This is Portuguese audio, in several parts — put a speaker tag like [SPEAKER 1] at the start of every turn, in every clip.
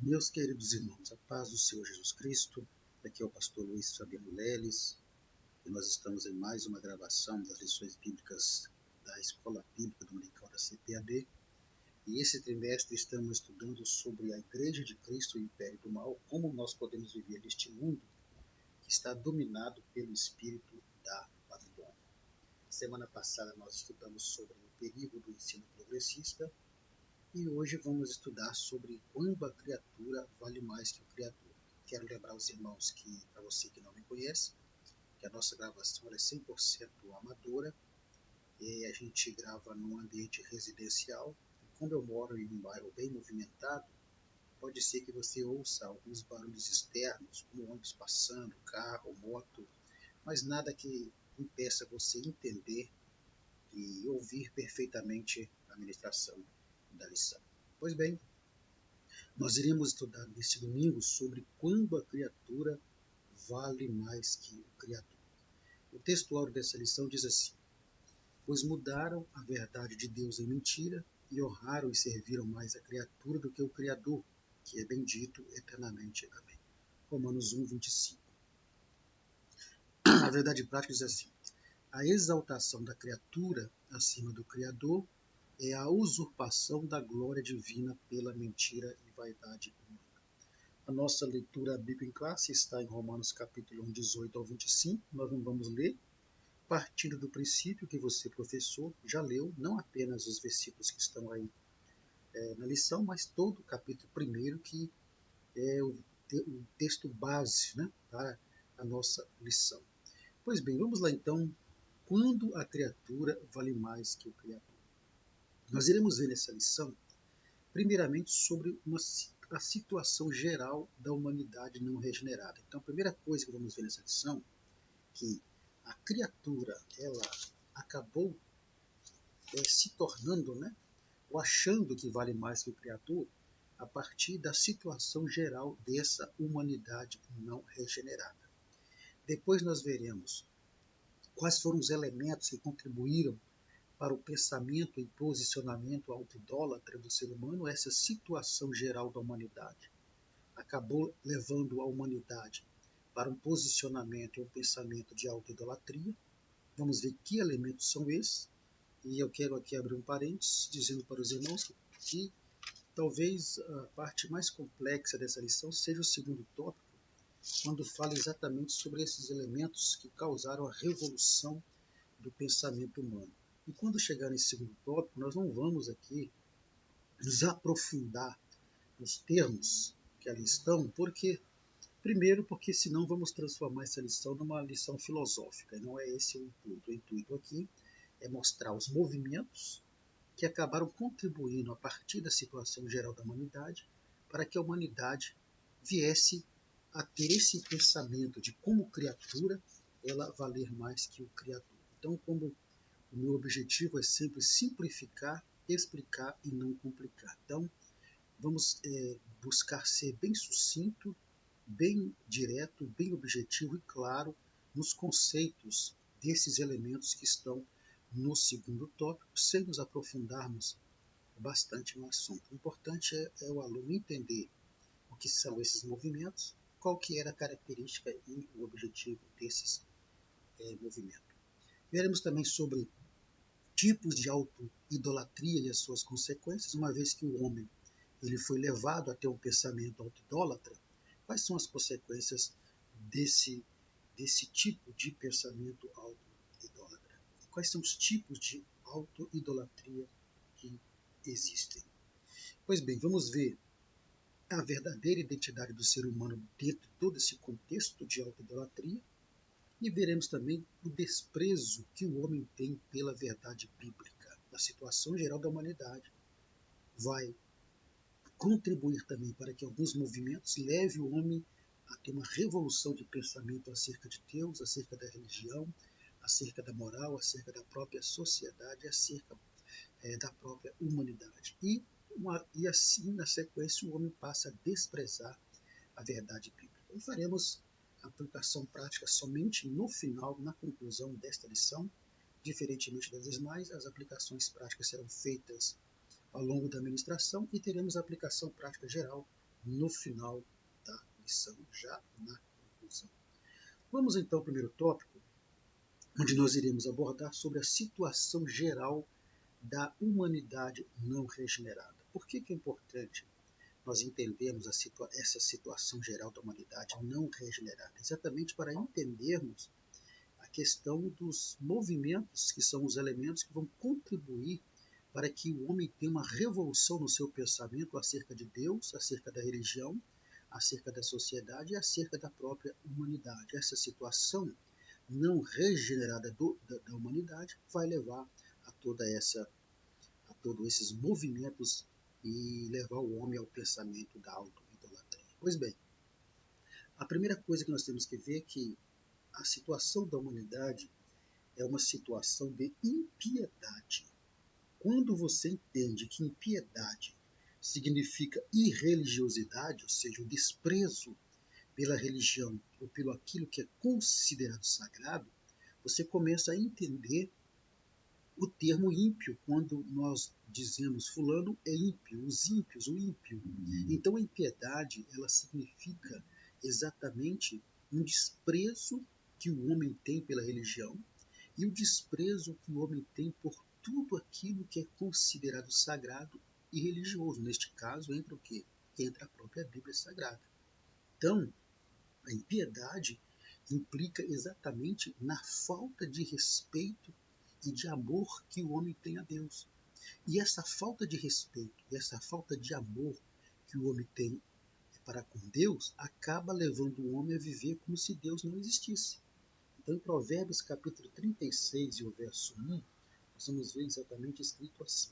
[SPEAKER 1] Meus queridos irmãos, a paz do Senhor Jesus Cristo, aqui é o pastor Luiz Fabiano Leles, e nós estamos em mais uma gravação das lições bíblicas da Escola Bíblica Dominical da CPAD, e esse trimestre estamos estudando sobre a Igreja de Cristo e o Império do Mal, como nós podemos viver neste mundo que está dominado pelo espírito da Babilônia. Semana passada nós estudamos sobre o perigo do ensino progressista, e hoje vamos estudar sobre quando a criatura vale mais que o Criador. Quero lembrar os irmãos que, para você que não me conhece, que a nossa gravação é 100% amadora, e a gente grava num ambiente residencial. E como eu moro em um bairro bem movimentado, pode ser que você ouça alguns barulhos externos, como ônibus passando, carro, moto, mas nada que impeça você entender e ouvir perfeitamente a ministração da lição. Pois bem, nós iremos estudar neste domingo sobre quando a criatura vale mais que o Criador. O textuário dessa lição diz assim: pois mudaram a verdade de Deus em mentira e honraram e serviram mais a criatura do que o Criador, que é bendito eternamente. Amém. Romanos 1, 25. A verdade prática diz assim: a exaltação da criatura acima do Criador é a usurpação da glória divina pela mentira e vaidade humana. A nossa leitura bíblica em classe está em Romanos capítulo 1, 18 ao 25. Nós não vamos ler, partindo do princípio que você, professor, já leu, não apenas os versículos que estão aí na lição, mas todo o capítulo 1, que é o texto base, né, para a nossa lição. Pois bem, vamos lá então. Quando a criatura vale mais que o Criador? Nós iremos ver nessa lição, primeiramente, sobre a situação geral da humanidade não regenerada. Então, a primeira coisa que vamos ver nessa lição, que a criatura ela acabou se tornando, né, ou achando que vale mais que o Criador, a partir da situação geral dessa humanidade não regenerada. Depois nós veremos quais foram os elementos que contribuíram para o pensamento e posicionamento auto-idólatra do ser humano. Essa situação geral da humanidade acabou levando a humanidade para um posicionamento e um pensamento de auto-idolatria. Vamos ver que elementos são esses. E eu quero aqui abrir um parênteses, dizendo para os irmãos que talvez a parte mais complexa dessa lição seja o segundo tópico, quando fala exatamente sobre esses elementos que causaram a revolução do pensamento humano. E quando chegar nesse segundo tópico, nós não vamos aqui nos aprofundar nos termos que ali estão, primeiro, porque senão vamos transformar essa lição numa lição filosófica, e não é esse o intuito. O intuito aqui é mostrar os movimentos que acabaram contribuindo a partir da situação geral da humanidade para que a humanidade viesse a ter esse pensamento de como criatura ela valer mais que o Criador. Então, como o meu objetivo é sempre simplificar, explicar e não complicar. Então, vamos buscar ser bem sucinto, bem direto, bem objetivo e claro nos conceitos desses elementos que estão no segundo tópico, sem nos aprofundarmos bastante no assunto. O importante é o aluno entender o que são esses movimentos, qual que era a característica e o objetivo desses movimentos. Veremos também sobre tipos de auto-idolatria e as suas consequências, uma vez que o homem ele foi levado a ter um pensamento auto-idólatra. Quais são as consequências desse tipo de pensamento auto-idólatra? Quais são os tipos de auto-idolatria que existem? Pois bem, vamos ver a verdadeira identidade do ser humano dentro de todo esse contexto de auto-idolatria, e veremos também o desprezo que o homem tem pela verdade bíblica. A situação geral da humanidade vai contribuir também para que alguns movimentos levem o homem a ter uma revolução de pensamento acerca de Deus, acerca da religião, acerca da moral, acerca da própria sociedade, acerca da própria humanidade. E assim, na sequência, o homem passa a desprezar a verdade bíblica. E faremos a aplicação prática somente no final, na conclusão desta lição. Diferentemente das demais, as aplicações práticas serão feitas ao longo da ministração e teremos a aplicação prática geral no final da lição, já na conclusão. Vamos então ao primeiro tópico, onde nós iremos abordar sobre a situação geral da humanidade não regenerada. Por que é importante nós entendermos essa situação geral da humanidade não regenerada? Exatamente para entendermos a questão dos movimentos, que são os elementos que vão contribuir para que o homem tenha uma revolução no seu pensamento acerca de Deus, acerca da religião, acerca da sociedade e acerca da própria humanidade. Essa situação não regenerada da humanidade vai levar a todos esses movimentos e levar o homem ao pensamento da auto-idolatria. Pois bem, a primeira coisa que nós temos que ver é que a situação da humanidade é uma situação de impiedade. Quando você entende que impiedade significa irreligiosidade, ou seja, o desprezo pela religião ou pelo aquilo que é considerado sagrado, você começa a entender o termo ímpio, quando nós dizemos fulano é ímpio, os ímpios, o ímpio. Então a impiedade, ela significa exatamente um desprezo que o homem tem pela religião e o desprezo que o homem tem por tudo aquilo que é considerado sagrado e religioso. Neste caso, entra o quê? Entra a própria Bíblia Sagrada. Então, a impiedade implica exatamente na falta de respeito e de amor que o homem tem a Deus. E essa falta de respeito e essa falta de amor que o homem tem para com Deus acaba levando o homem a viver como se Deus não existisse. Então, em Provérbios capítulo 36 e o verso 1, nós vamos ver exatamente escrito assim: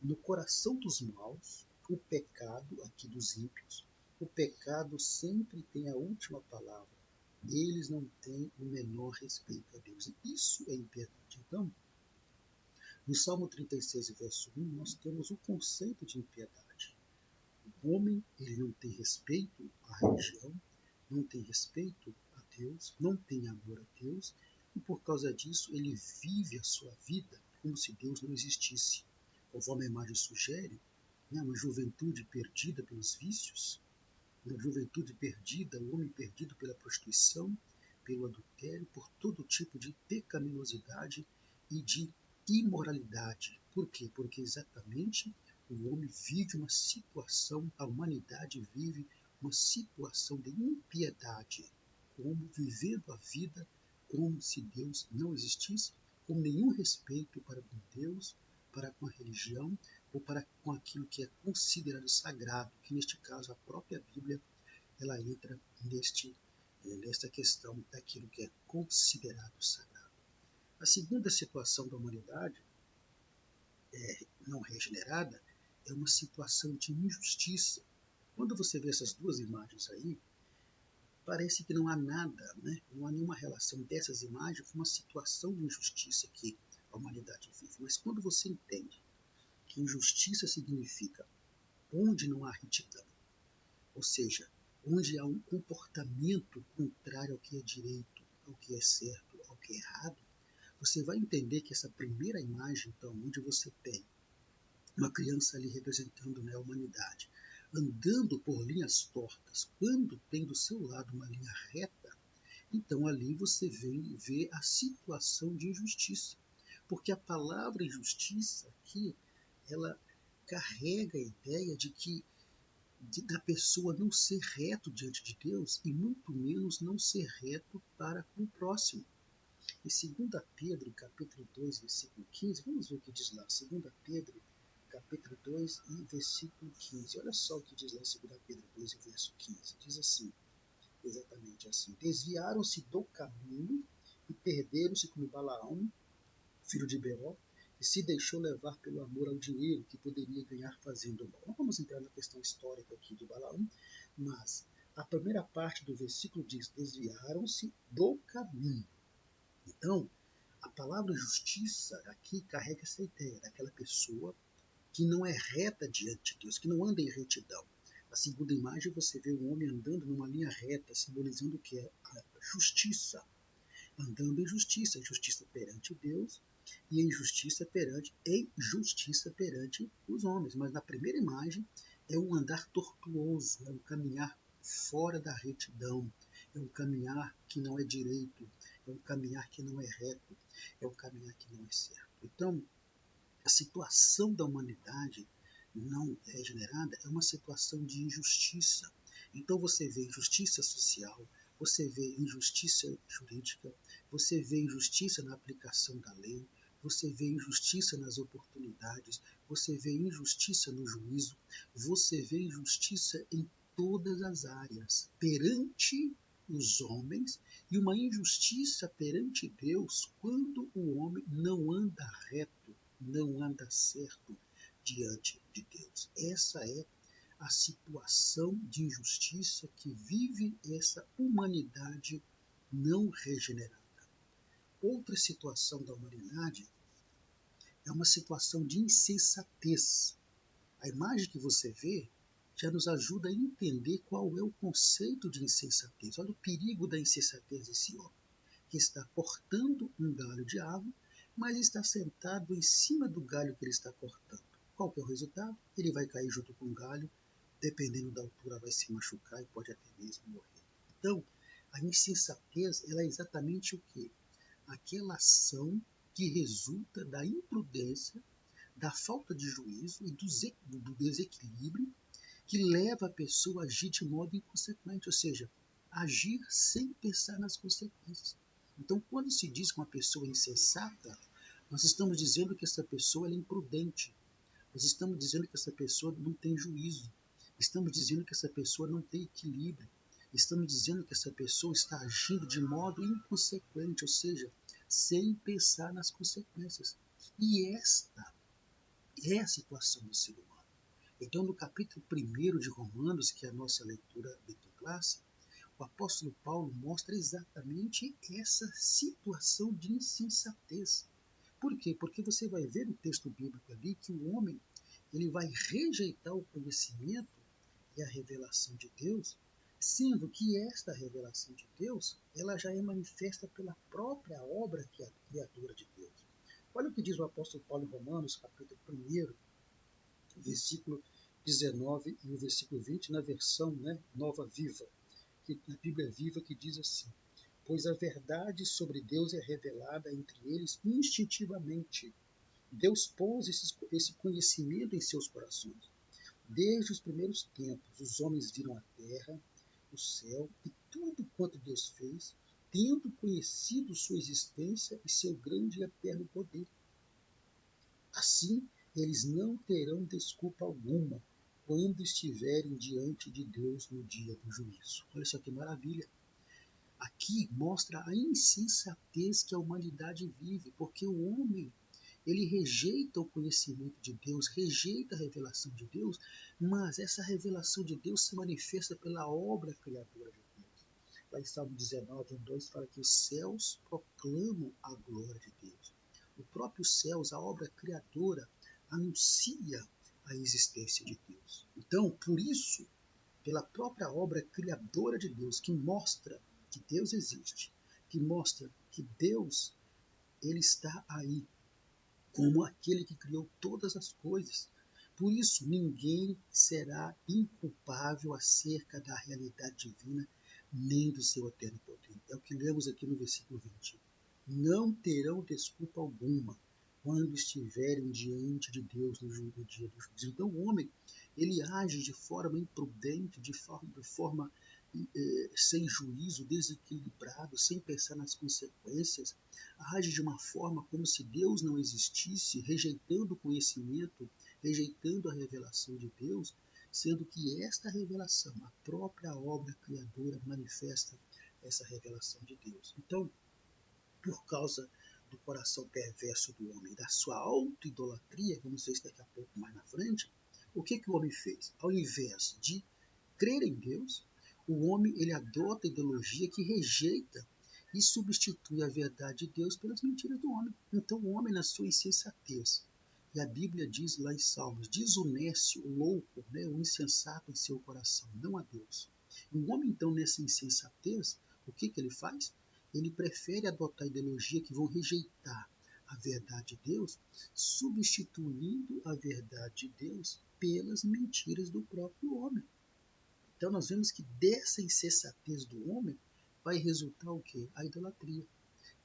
[SPEAKER 1] no coração dos maus, o pecado, aqui dos ímpios, o pecado sempre tem a última palavra. Eles não têm o menor respeito a Deus. E isso é impiedade. Então, no Salmo 36, verso 1, nós temos o conceito de impiedade. O homem, ele não tem respeito à religião, não tem respeito a Deus, não tem amor a Deus, e por causa disso ele vive a sua vida como se Deus não existisse. Conforme a imagem sugere, uma juventude perdida pelos vícios, uma juventude perdida, o homem perdido pela prostituição, pelo adultério, por todo tipo de pecaminosidade e de imoralidade. Por quê? Porque exatamente o homem vive uma situação, a humanidade vive uma situação de impiedade, como vivendo a vida como se Deus não existisse, com nenhum respeito para com Deus, para com a religião ou para com aquilo que é considerado sagrado, que neste caso a própria Bíblia ela entra nesta questão daquilo que é considerado sagrado. A segunda situação da humanidade não regenerada é uma situação de injustiça. Quando você vê essas duas imagens aí, parece que não há nada, não há nenhuma relação dessas imagens com uma situação de injustiça que a humanidade vive. Mas quando você entende que injustiça significa onde não há retidão, ou seja, onde há um comportamento contrário ao que é direito, ao que é certo, ao que é errado, você vai entender que essa primeira imagem, então, onde você tem uma criança ali representando a humanidade, andando por linhas tortas, quando tem do seu lado uma linha reta, então ali você vê a situação de injustiça. Porque a palavra injustiça aqui, ela carrega a ideia de que da pessoa não ser reto diante de Deus e muito menos não ser reto para com o próximo. Em 2 Pedro, capítulo 2, versículo 15, vamos ver o que diz lá. 2 Pedro, capítulo 2 e versículo 15. Olha só o que diz lá em 2 Pedro 2 e verso 15. Diz assim, exatamente assim: desviaram-se do caminho e perderam-se como Balaão, filho de Beor, que se deixou levar pelo amor ao dinheiro que poderia ganhar fazendo mal. Não vamos entrar na questão histórica aqui de Balaão, mas a primeira parte do versículo diz: desviaram-se do caminho. Então, a palavra justiça aqui carrega essa ideia daquela pessoa que não é reta diante de Deus, que não anda em retidão. Na segunda imagem você vê um homem andando numa linha reta, simbolizando o que é a justiça. Andando em justiça perante Deus e em justiça perante os homens. Mas na primeira imagem é um andar tortuoso, é um caminhar fora da retidão, é um caminhar que não é direito, é um caminhar que não é reto, é um caminhar que não é certo. Então, a situação da humanidade não regenerada é uma situação de injustiça. Então você vê injustiça social, você vê injustiça jurídica, você vê injustiça na aplicação da lei, você vê injustiça nas oportunidades, você vê injustiça no juízo, você vê injustiça em todas as áreas, perante os homens, e uma injustiça perante Deus quando o homem não anda reto, não anda certo diante de Deus. Essa é a situação de injustiça que vive essa humanidade não regenerada. Outra situação da humanidade é uma situação de insensatez. A imagem que você vê já nos ajuda a entender qual é o conceito de insensatez. Olha o perigo da insensatez desse homem, que está cortando um galho de árvore, mas está sentado em cima do galho que ele está cortando. Qual que é o resultado? Ele vai cair junto com o galho, dependendo da altura vai se machucar e pode até mesmo morrer. Então, a insensatez ela é exatamente o quê? Aquela ação que resulta da imprudência, da falta de juízo e do desequilíbrio que leva a pessoa a agir de modo inconsequente, ou seja, agir sem pensar nas consequências. Então, quando se diz que uma pessoa é insensata, nós estamos dizendo que essa pessoa é imprudente, nós estamos dizendo que essa pessoa não tem juízo, estamos dizendo que essa pessoa não tem equilíbrio, estamos dizendo que essa pessoa está agindo de modo inconsequente, ou seja, sem pensar nas consequências. E esta é a situação do ser humano. Então, no capítulo 1 de Romanos, que é a nossa leitura classe, o apóstolo Paulo mostra exatamente essa situação de insensatez. Por quê? Porque você vai ver no texto bíblico ali que o homem ele vai rejeitar o conhecimento e a revelação de Deus, sendo que esta revelação de Deus ela já é manifesta pela própria obra criadora de Deus. Olha o que diz o apóstolo Paulo em Romanos, capítulo 1, versículo 19 e o versículo 20, na versão Nova Viva, na Bíblia Viva, que diz assim: pois a verdade sobre Deus é revelada entre eles instintivamente. Deus pôs esse conhecimento em seus corações. Desde os primeiros tempos, os homens viram a terra, o céu e tudo quanto Deus fez, tendo conhecido sua existência e seu grande e eterno poder. Assim, eles não terão desculpa alguma quando estiverem diante de Deus no dia do juízo. Olha só que maravilha! Aqui mostra a insensatez que a humanidade vive, porque o homem ele rejeita o conhecimento de Deus, rejeita a revelação de Deus, mas essa revelação de Deus se manifesta pela obra criadora de Deus. Lá em Salmo 19, 2, fala que os céus proclamam a glória de Deus. O próprio céus, a obra criadora, anuncia a existência de Deus. Então, por isso, pela própria obra criadora de Deus, que mostra que Deus existe, que mostra que Deus ele está aí, como aquele que criou todas as coisas. Por isso, ninguém será inculpável acerca da realidade divina, nem do seu eterno poder. É o que lemos aqui no versículo 20. Não terão desculpa alguma quando estiverem diante de Deus no dia do juízo. Então, o homem, ele age de forma imprudente, de forma sem juízo, desequilibrado, sem pensar nas consequências, age de uma forma como se Deus não existisse, rejeitando o conhecimento, rejeitando a revelação de Deus, sendo que esta revelação, a própria obra criadora, manifesta essa revelação de Deus. Então, por causa do coração perverso do homem, da sua auto-idolatria, vamos ver isso daqui a pouco mais na frente, o que o homem fez? Ao invés de crer em Deus, o homem ele adota a ideologia que rejeita e substitui a verdade de Deus pelas mentiras do homem. Então o homem, na sua insensatez, e a Bíblia diz lá em Salmos, desoneste o louco, o insensato em seu coração, não a Deus. E o homem, então, nessa insensatez, o que ele faz? Ele prefere adotar ideologia que vão rejeitar a verdade de Deus, substituindo a verdade de Deus pelas mentiras do próprio homem. Então nós vemos que dessa insensatez do homem vai resultar o quê? A idolatria.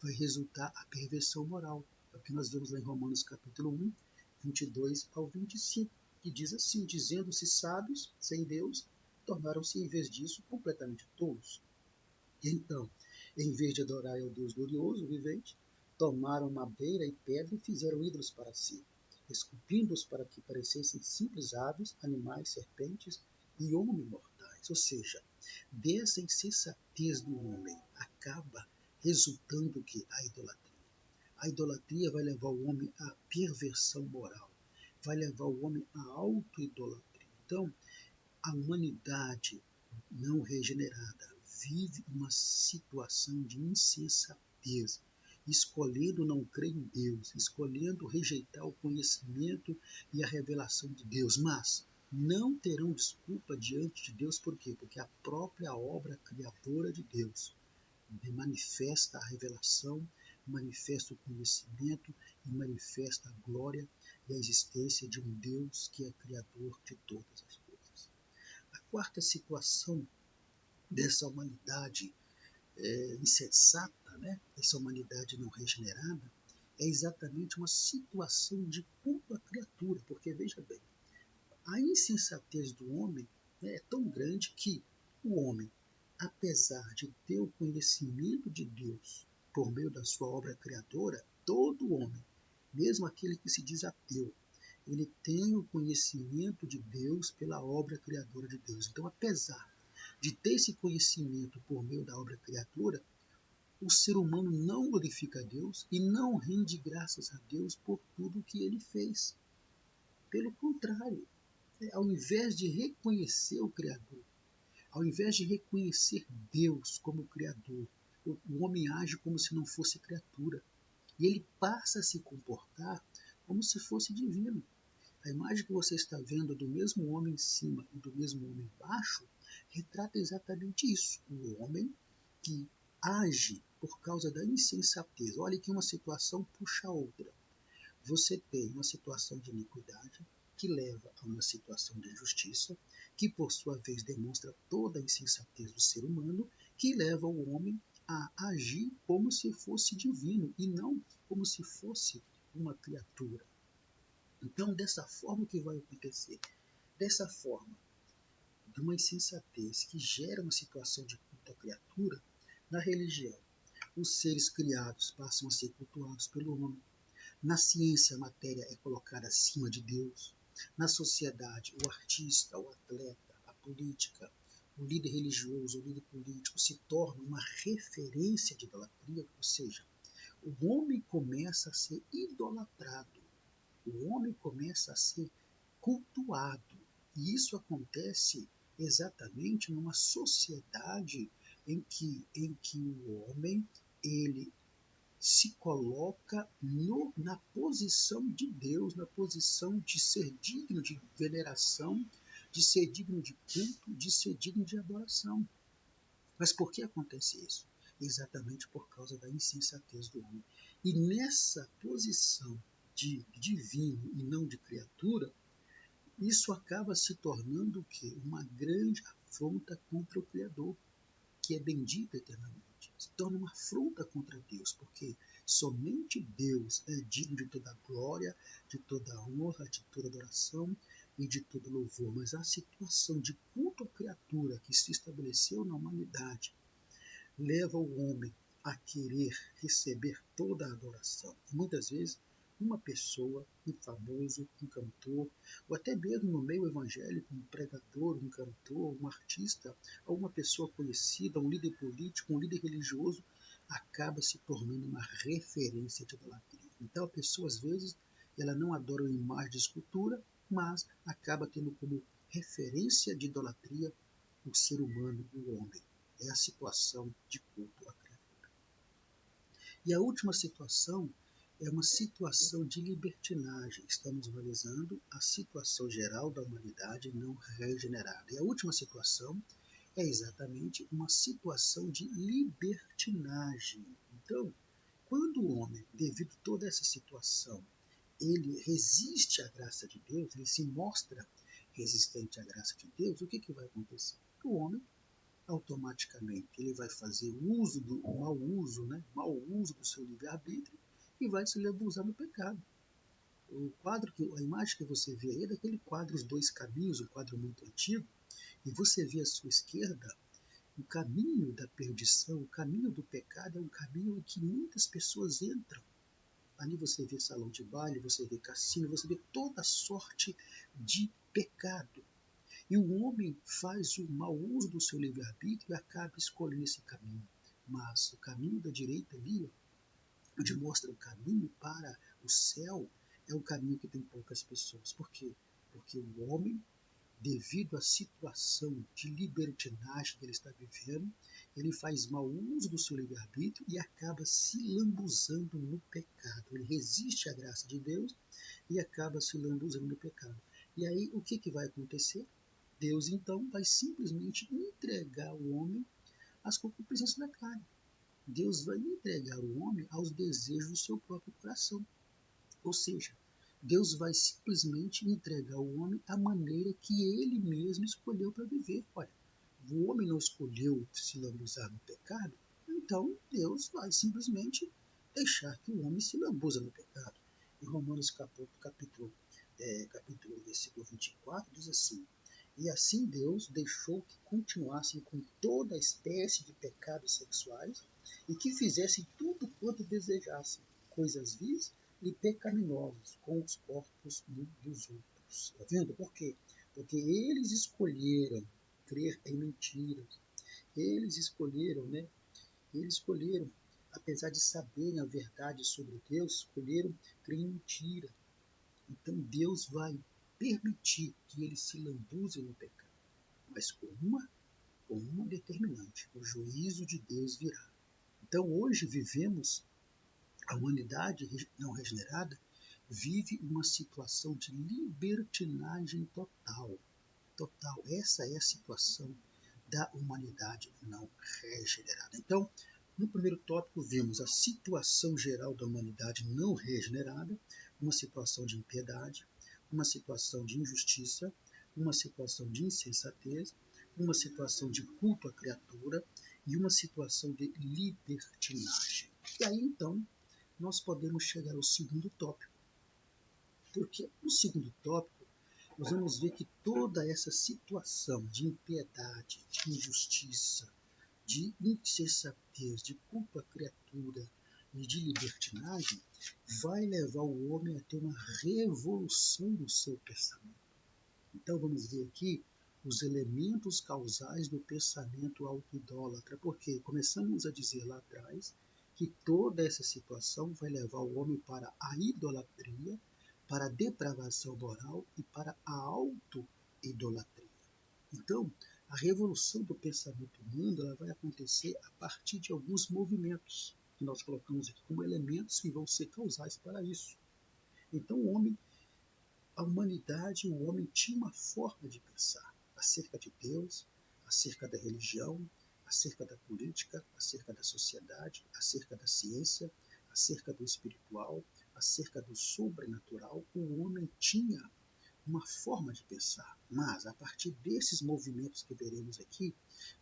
[SPEAKER 1] Vai resultar a perversão moral. É o que nós vemos lá em Romanos capítulo 1, 22 ao 25, que diz assim: dizendo-se sábios sem Deus, tornaram-se em vez disso completamente tolos. Então, em vez de adorar ao Deus glorioso, vivente, tomaram madeira e pedra e fizeram ídolos para si, esculpindo-os para que parecessem simples aves, animais, serpentes e mortais. Ou seja, dessa insensatez do homem acaba resultando que a idolatria. A idolatria vai levar o homem à perversão moral, vai levar o homem à auto-idolatria. Então, a humanidade não regenerada vive uma situação de insensatez, escolhendo não crer em Deus, escolhendo rejeitar o conhecimento e a revelação de Deus, mas não terão desculpa diante de Deus, por quê? Porque a própria obra criadora de Deus manifesta a revelação, manifesta o conhecimento e manifesta a glória e a existência de um Deus que é criador de todas as coisas. A quarta situação dessa humanidade insensata, né? Essa humanidade não regenerada, é exatamente uma situação de culto à criatura, porque veja bem, a insensatez do homem, né, é tão grande que o homem, apesar de ter o conhecimento de Deus por meio da sua obra criadora, todo homem, mesmo aquele que se diz ateu, ele tem o conhecimento de Deus pela obra criadora de Deus. Então, apesar de ter esse conhecimento por meio da obra criadora, o ser humano não glorifica a Deus e não rende graças a Deus por tudo que ele fez. Pelo contrário, ao invés de reconhecer o Criador, ao invés de reconhecer Deus como Criador, o homem age como se não fosse criatura. E ele passa a se comportar como se fosse divino. A imagem que você está vendo do mesmo homem em cima e do mesmo homem embaixo retrata exatamente isso. O homem que age por causa da insensatez. Olha que uma situação puxa a outra. Você tem uma situação de iniquidade que leva a uma situação de justiça, que por sua vez demonstra toda a insensatez do ser humano, que leva o homem a agir como se fosse divino e não como se fosse uma criatura. Então, dessa forma que vai acontecer, dessa forma, de uma insensatez que gera uma situação de culto à criatura, na religião, os seres criados passam a ser cultuados pelo homem. Na ciência, a matéria é colocada acima de Deus. Na sociedade, o artista, o atleta, a política, o líder religioso, o líder político se torna uma referência de idolatria, ou seja, o homem começa a ser idolatrado. O homem começa a ser cultuado. E isso acontece exatamente numa sociedade em que o homem ele se coloca na posição de Deus, na posição de ser digno de veneração, de ser digno de culto, de ser digno de adoração. Mas por que acontece isso? Exatamente por causa da insensatez do homem. E nessa posição de divino e não de criatura, isso acaba se tornando o quê? Uma grande afronta contra o Criador, que é bendito eternamente. Se torna uma afronta contra Deus, porque somente Deus é digno de toda glória, de toda honra, de toda adoração e de todo louvor. Mas a situação de culto à criatura que se estabeleceu na humanidade leva o homem a querer receber toda a adoração. Muitas vezes, uma pessoa, um famoso, um cantor, ou até mesmo no meio evangélico, um pregador, um cantor, um artista, ou uma pessoa conhecida, um líder político, um líder religioso, acaba se tornando uma referência de idolatria. Então a pessoa, às vezes, ela não adora uma imagem de escultura, mas acaba tendo como referência de idolatria o ser humano, o homem. É a situação de culto à criatura. E a última situação é uma situação de libertinagem. Estamos analisando a situação geral da humanidade não regenerada. E a última situação é exatamente uma situação de libertinagem. Então, quando o homem, devido a toda essa situação, ele resiste à graça de Deus, ele se mostra resistente à graça de Deus, o que vai acontecer? O homem, automaticamente, ele vai fazer mau uso do seu livre-arbítrio e vai se lambuzar no pecado. A imagem que você vê aí é daquele quadro Os Dois Caminhos, um quadro muito antigo, e você vê à sua esquerda o caminho da perdição, o caminho do pecado é um caminho em que muitas pessoas entram. Ali você vê salão de baile, você vê cassino, você vê toda sorte de pecado. E o homem faz o mau uso do seu livre-arbítrio e acaba escolhendo esse caminho. Mas o caminho da direita ali, onde mostra o caminho para o céu, é um caminho que tem poucas pessoas. Por quê? Porque o homem, devido à situação de libertinagem que ele está vivendo, ele faz mau uso do seu livre-arbítrio e acaba se lambuzando no pecado. Ele resiste à graça de Deus e acaba se lambuzando no pecado. E aí, o que vai acontecer? Deus, então, vai simplesmente entregar o homem às concupiscências da carne. Deus vai entregar o homem aos desejos do seu próprio coração. Ou seja, Deus vai simplesmente entregar o homem à maneira que ele mesmo escolheu para viver. Olha, o homem não escolheu se lambuzar no pecado, então Deus vai simplesmente deixar que o homem se lambuza no pecado. Em Romanos capítulo 1, versículo 24, diz assim: E assim Deus deixou que continuassem com toda a espécie de pecados sexuais e que fizessem tudo quanto desejassem, coisas vis e pecaminosos com os corpos dos outros. Está vendo? Por quê? Porque eles escolheram crer em mentiras. Eles escolheram, apesar de saberem a verdade sobre Deus, escolheram crer em mentira. Então Deus vai permitir que eles se lambuzem no pecado, mas com uma determinante: o juízo de Deus virá. Então hoje a humanidade não regenerada vive uma situação de libertinagem total. Total. Essa é a situação da humanidade não regenerada. Então, no primeiro tópico, vimos a situação geral da humanidade não regenerada, uma situação de impiedade, uma situação de injustiça, uma situação de insensatez, uma situação de culto à criatura e uma situação de libertinagem. E aí, então, nós podemos chegar ao segundo tópico. Porque no segundo tópico, nós vamos ver que toda essa situação de impiedade, de injustiça, de insensatez, de culto à criatura e de libertinagem vai levar o homem a ter uma revolução no seu pensamento. Então vamos ver aqui os elementos causais do pensamento autoidólatra, porque começamos a dizer lá atrás que toda essa situação vai levar o homem para a idolatria, para a depravação moral e para a auto-idolatria. Então, a revolução do pensamento humano ela vai acontecer a partir de alguns movimentos que nós colocamos aqui como elementos que vão ser causais para isso. Então, a humanidade, o homem tinha uma forma de pensar acerca de Deus, acerca da religião, acerca da política, acerca da sociedade, acerca da ciência, acerca do espiritual, acerca do sobrenatural. O homem tinha uma forma de pensar, mas a partir desses movimentos que veremos aqui,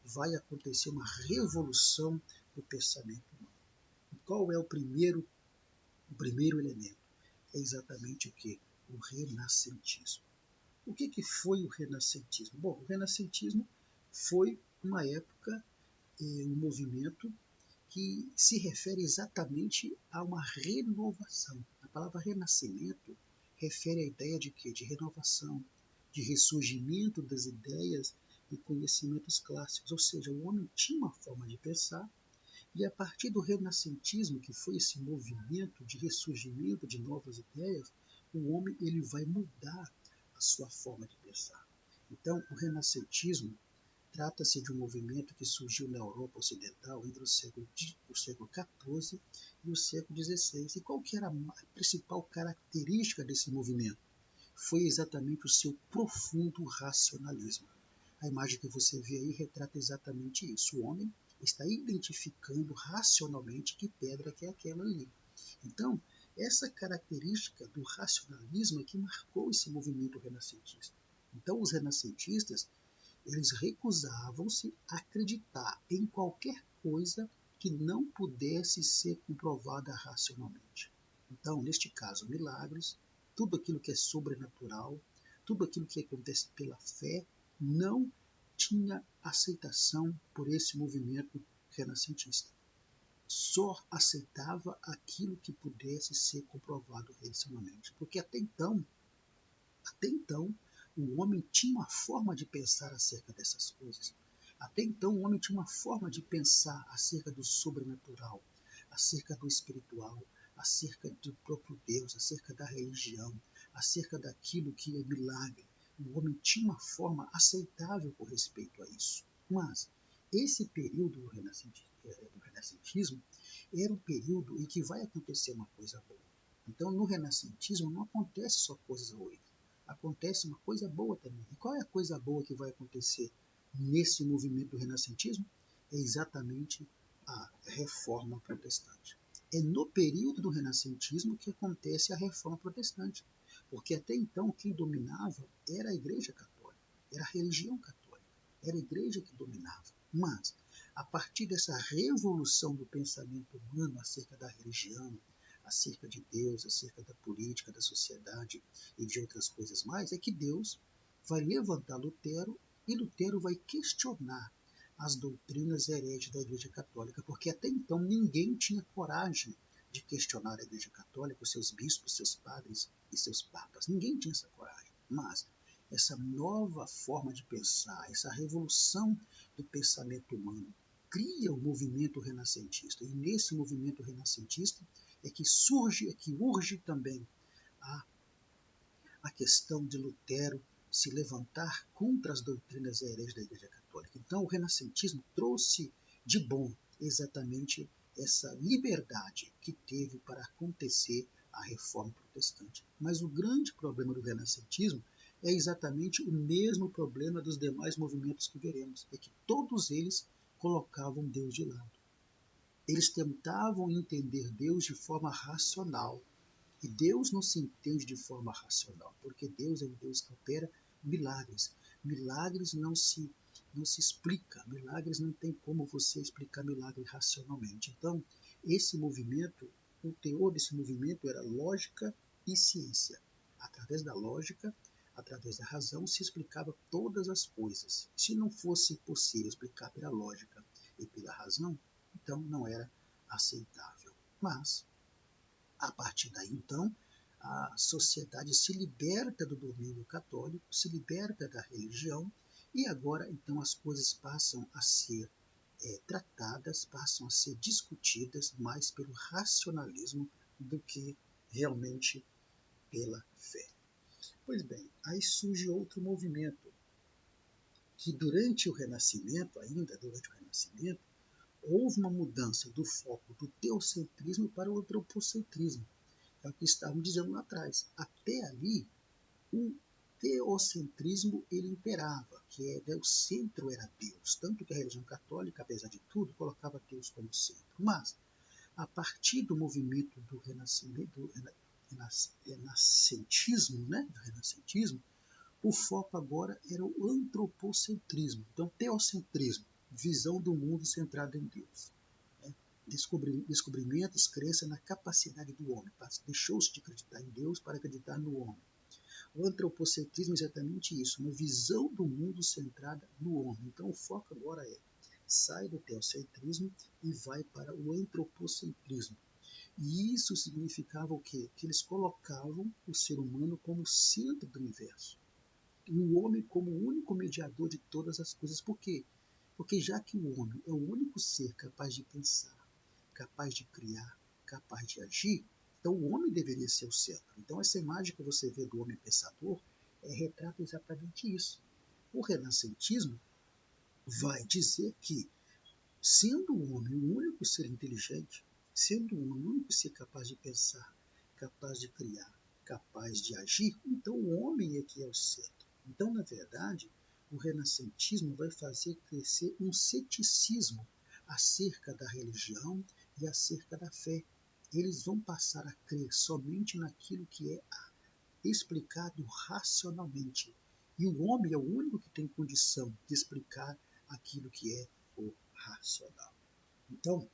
[SPEAKER 1] vai acontecer uma revolução do pensamento humano. E qual é o primeiro elemento? É exatamente o que? O renascentismo. O que foi o renascentismo? Bom, o renascentismo foi uma época, um movimento que se refere exatamente a uma renovação. A palavra renascimento refere à ideia de quê? De renovação, de ressurgimento das ideias e conhecimentos clássicos. Ou seja, o homem tinha uma forma de pensar e a partir do renascentismo, que foi esse movimento de ressurgimento de novas ideias, o homem ele vai mudar a sua forma de pensar. Então, o renascentismo trata-se de um movimento que surgiu na Europa Ocidental entre o século XIV e o século XVI. E qual que era a principal característica desse movimento? Foi exatamente o seu profundo racionalismo. A imagem que você vê aí retrata exatamente isso. O homem está identificando racionalmente que pedra que é aquela ali. Então, essa característica do racionalismo é que marcou esse movimento renascentista. Então, os renascentistas, eles recusavam-se a acreditar em qualquer coisa que não pudesse ser comprovada racionalmente. Então, neste caso, milagres, tudo aquilo que é sobrenatural, tudo aquilo que acontece pela fé, não tinha aceitação por esse movimento renascentista. Só aceitava aquilo que pudesse ser comprovado racionalmente. Porque até então, o homem tinha uma forma de pensar acerca dessas coisas. Até então, o homem tinha uma forma de pensar acerca do sobrenatural, acerca do espiritual, acerca do próprio Deus, acerca da religião, acerca daquilo que é milagre. O homem tinha uma forma aceitável com respeito a isso. Mas esse período do renascentismo era um período em que vai acontecer uma coisa boa. Então, no renascentismo não acontece só coisas ruins. Acontece uma coisa boa também. E qual é a coisa boa que vai acontecer nesse movimento do renascentismo? É exatamente a reforma protestante. É no período do renascentismo que acontece a reforma protestante. Porque até então quem dominava era a Igreja Católica, era a religião católica, era a Igreja que dominava. Mas, a partir dessa revolução do pensamento humano acerca da religião, acerca de Deus, acerca da política, da sociedade e de outras coisas mais, é que Deus vai levantar Lutero e Lutero vai questionar as doutrinas hereges da Igreja Católica, porque até então ninguém tinha coragem de questionar a Igreja Católica, os seus bispos, seus padres e seus papas. Ninguém tinha essa coragem. Mas essa nova forma de pensar, essa revolução do pensamento humano, cria o movimento renascentista. E nesse movimento renascentista é que surge, é que urge também a questão de Lutero se levantar contra as doutrinas hereges da Igreja Católica. Então, o renascentismo trouxe de bom exatamente essa liberdade que teve para acontecer a reforma protestante. Mas o grande problema do renascentismo é exatamente o mesmo problema dos demais movimentos que veremos, é que todos eles colocavam Deus de lado. Eles tentavam entender Deus de forma racional. E Deus não se entende de forma racional, porque Deus é um Deus que opera milagres. Milagres não se explica, milagres não tem como você explicar milagre racionalmente. Então, esse movimento, o teor desse movimento era lógica e ciência. Através da lógica, através da razão, se explicava todas as coisas. Se não fosse possível explicar pela lógica e pela razão, então não era aceitável. Mas, a partir daí, então, a sociedade se liberta do domínio católico, se liberta da religião, e agora, então, as coisas passam a ser tratadas, passam a ser discutidas mais pelo racionalismo do que realmente pela fé. Pois bem, aí surge outro movimento, que durante o Renascimento, houve uma mudança do foco do teocentrismo para o antropocentrismo. É o que estávamos dizendo lá atrás. Até ali, o teocentrismo ele imperava, que o centro era Deus. Tanto que a religião católica, apesar de tudo, colocava Deus como centro. Mas, a partir do movimento do renascentismo, o foco agora era o antropocentrismo. Então, teocentrismo, visão do mundo centrada em Deus. Descobrimentos, crença na capacidade do homem. Deixou-se de acreditar em Deus para acreditar no homem. O antropocentrismo é exatamente isso, uma visão do mundo centrada no homem. Então o foco agora sai do teocentrismo e vai para o antropocentrismo. E isso significava o quê? Que eles colocavam o ser humano como centro do universo. E o homem como o único mediador de todas as coisas. Por quê? Porque já que o homem é o único ser capaz de pensar, capaz de criar, capaz de agir, então o homem deveria ser o centro. Então essa imagem que você vê do homem pensador retrata exatamente isso. O renascentismo vai dizer que, sendo o homem o único ser inteligente, sendo o homem o único ser capaz de pensar, capaz de criar, capaz de agir, então o homem é que é o centro. Então, na verdade, o renascentismo vai fazer crescer um ceticismo acerca da religião e acerca da fé. Eles vão passar a crer somente naquilo que é explicado racionalmente E o homem é o único que tem condição de explicar aquilo que é o racional. Então,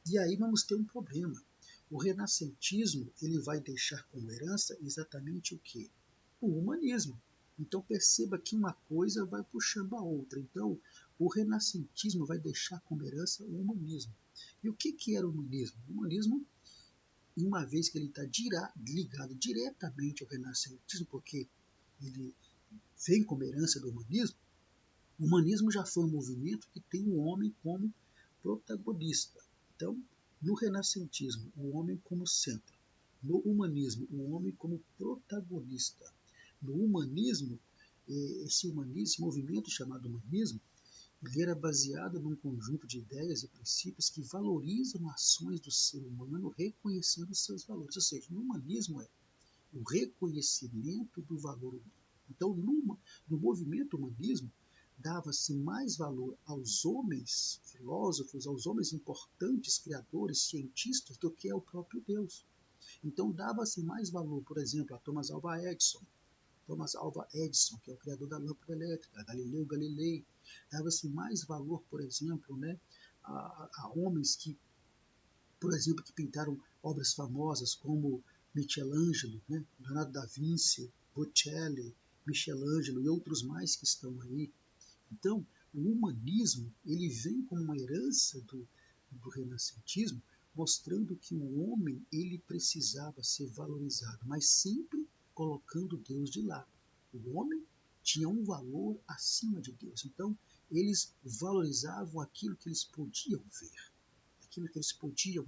[SPEAKER 1] e aí vamos ter um problema. O renascentismo ele vai deixar como herança exatamente o quê? O humanismo. Então perceba que uma coisa vai puxando a outra. Então o renascentismo vai deixar como herança o humanismo. E o que era o humanismo? O humanismo, uma vez que ele está ligado diretamente ao renascentismo, porque ele vem como herança do humanismo, o humanismo já foi um movimento que tem o homem como protagonista. Então, no renascentismo, o homem como centro. No humanismo, o homem como protagonista. No humanismo, esse movimento chamado humanismo, ele era baseado num conjunto de ideias e princípios que valorizam ações do ser humano reconhecendo os seus valores. Ou seja, no humanismo é o reconhecimento do valor humano. Então, no movimento humanismo, dava-se mais valor aos homens filósofos, aos homens importantes, criadores, cientistas, do que ao próprio Deus. Então, dava-se mais valor, por exemplo, a Thomas Alva Edison. Thomas Alva Edison, que é o criador da lâmpada elétrica, Galileu Galilei. Dava-se mais valor, por exemplo, né, a homens que, por exemplo, que pintaram obras famosas como Michelangelo, né, Leonardo da Vinci, Botticelli, Michelangelo e outros mais que estão aí. Então, o humanismo ele vem como uma herança do renascentismo, mostrando que o homem ele precisava ser valorizado, mas sempre colocando Deus de lado. O homem tinha um valor acima de Deus. Então, eles valorizavam aquilo que eles podiam ver, aquilo que eles podiam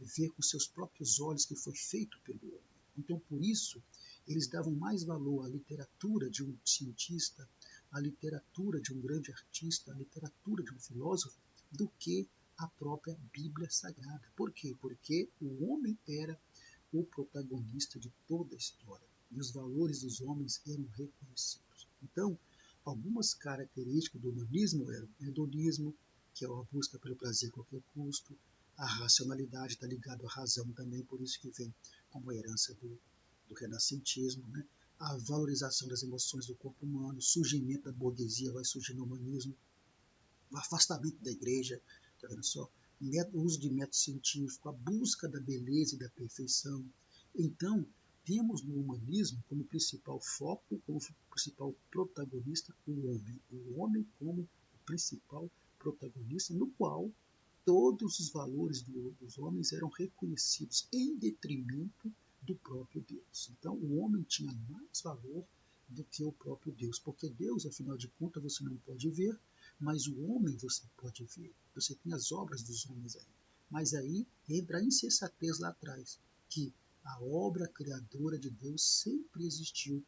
[SPEAKER 1] ver com seus próprios olhos que foi feito pelo homem. Então, por isso, eles davam mais valor à literatura de um cientista, à literatura de um grande artista, à literatura de um filósofo, do que a própria Bíblia Sagrada. Por quê? Porque o homem era o protagonista de toda a história e os valores dos homens eram reconhecidos. Então, algumas características do humanismo eram o hedonismo, que é a busca pelo prazer a qualquer custo, a racionalidade está ligada à razão também, por isso que vem como herança do renascentismo, né? A valorização das emoções do corpo humano, o surgimento da burguesia vai surgir no humanismo, o afastamento da igreja, tá vendo só? O uso de método científico, a busca da beleza e da perfeição. Então, temos no humanismo como principal foco, como principal protagonista, o homem como o principal protagonista, no qual todos os valores dos homens eram reconhecidos em detrimento do próprio Deus. Então, o homem tinha mais valor do que o próprio Deus, porque Deus, afinal de contas, você não pode ver, mas o homem você pode ver. Você tem as obras dos homens aí. Mas aí entra a insensatez lá atrás, que a obra criadora de Deus sempre existiu,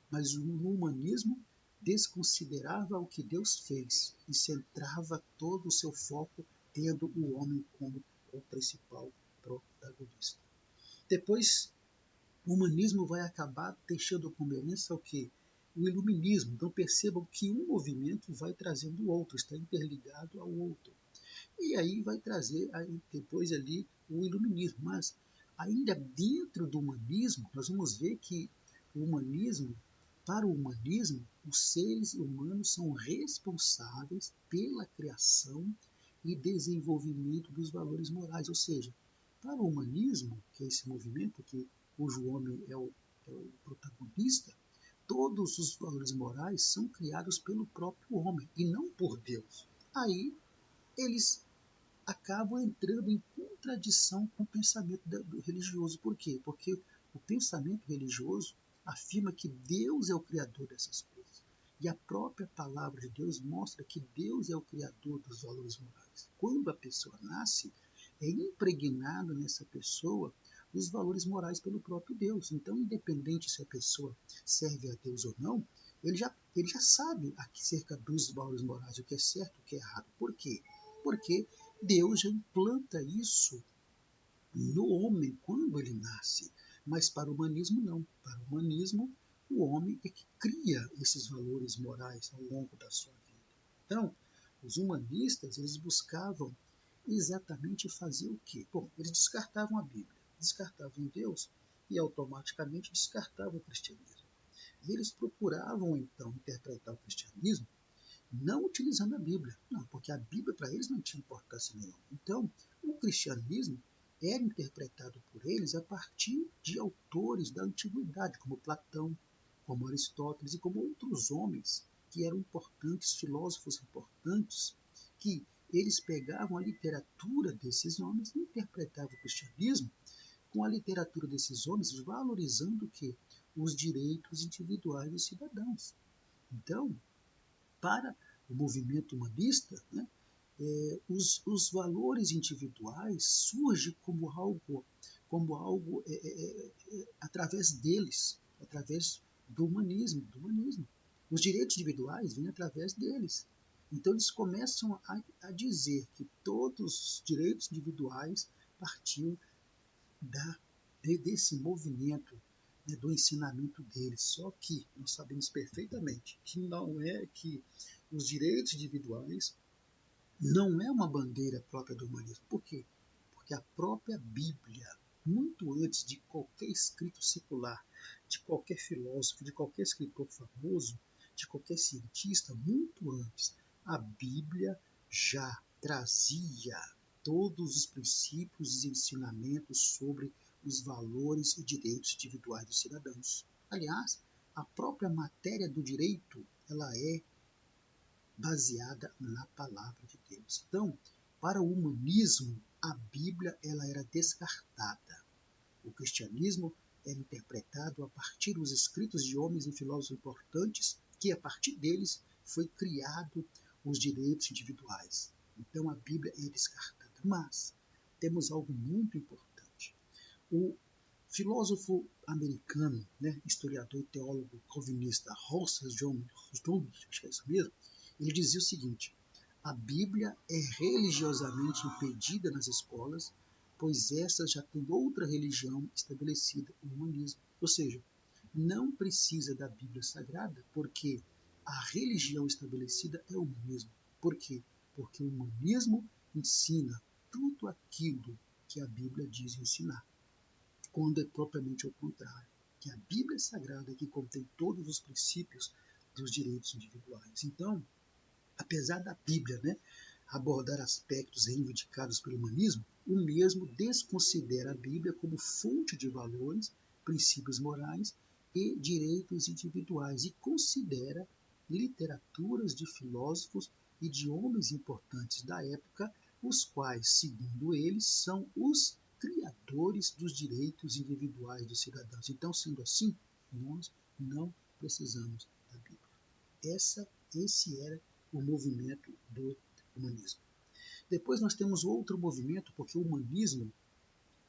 [SPEAKER 1] mas o humanismo desconsiderava o que Deus fez e centrava todo o seu foco tendo o homem como o principal protagonista. Depois, o humanismo vai acabar deixando como herança o quê? O iluminismo. Então percebam que um movimento vai trazendo o outro, está interligado ao outro. E aí vai trazer depois ali o iluminismo. Mas ainda dentro do humanismo, nós vamos ver que o humanismo, para o humanismo, os seres humanos são responsáveis pela criação e desenvolvimento dos valores morais. Ou seja, para o humanismo, que é esse movimento cujo homem é o protagonista, todos os valores morais são criados pelo próprio homem e não por Deus. Aí eles acabam entrando em contradição com o pensamento religioso. Por quê? Porque o pensamento religioso afirma que Deus é o criador dessas coisas. E a própria palavra de Deus mostra que Deus é o criador dos valores morais. Quando a pessoa nasce, é impregnado nessa pessoa os valores morais pelo próprio Deus. Então, independente se a pessoa serve a Deus ou não, ele já sabe acerca dos valores morais, o que é certo e o que é errado. Por quê? Porque Deus já implanta isso no homem quando ele nasce. Mas para o humanismo, não. Para o humanismo, o homem é que cria esses valores morais ao longo da sua vida. Então, os humanistas, eles buscavam exatamente fazer o quê? Bom, eles descartavam a Bíblia, descartavam Deus e automaticamente descartavam o cristianismo. E eles procuravam, então, interpretar o cristianismo não utilizando a Bíblia. Não, porque a Bíblia para eles não tinha importância nenhuma. Então, o cristianismo era interpretado por eles a partir de autores da antiguidade, como Platão, como Aristóteles e como outros homens que eram importantes, filósofos importantes, que eles pegavam a literatura desses homens e interpretavam o cristianismo com a literatura desses homens, valorizando o quê? Os direitos individuais dos cidadãos. Então, para o movimento humanista, né, os valores individuais surgem como algo através deles, através do humanismo. Os direitos individuais vêm através deles. Então eles começam a dizer que todos os direitos individuais partiam desse movimento, né, do ensinamento deles. Só que nós sabemos perfeitamente que não é que os direitos individuais não é uma bandeira própria do humanismo. Por quê? Porque a própria Bíblia, muito antes de qualquer escrito secular, de qualquer filósofo, de qualquer escritor famoso, de qualquer cientista, muito antes, a Bíblia já trazia todos os princípios e ensinamentos sobre os valores e direitos individuais dos cidadãos. Aliás, a própria matéria do direito, ela é baseada na palavra de Deus. Então, para o humanismo, a Bíblia ela era descartada. O cristianismo era interpretado a partir dos escritos de homens e filósofos importantes, que a partir deles foi criado os direitos individuais. Então a Bíblia é descartada. Mas temos algo muito importante. O filósofo americano, né, historiador e teólogo calvinista Russell John Stoney, acho que é isso mesmo, ele dizia o seguinte: a Bíblia é religiosamente impedida nas escolas, pois essas já têm outra religião estabelecida, o humanismo. Ou seja, não precisa da Bíblia Sagrada, porque a religião estabelecida é o humanismo. Por quê? Porque o humanismo ensina tudo aquilo que a Bíblia diz ensinar, quando é propriamente o contrário, que a Bíblia Sagrada é que contém todos os princípios dos direitos individuais. Então, apesar da Bíblia, né, abordar aspectos reivindicados pelo humanismo, o mesmo desconsidera a Bíblia como fonte de valores, princípios morais e direitos individuais e considera literaturas de filósofos e de homens importantes da época, os quais, segundo eles, são os criadores dos direitos individuais dos cidadãos. Então, sendo assim, nós não precisamos da Bíblia. Esse era o movimento do humanismo. Depois nós temos outro movimento, porque o humanismo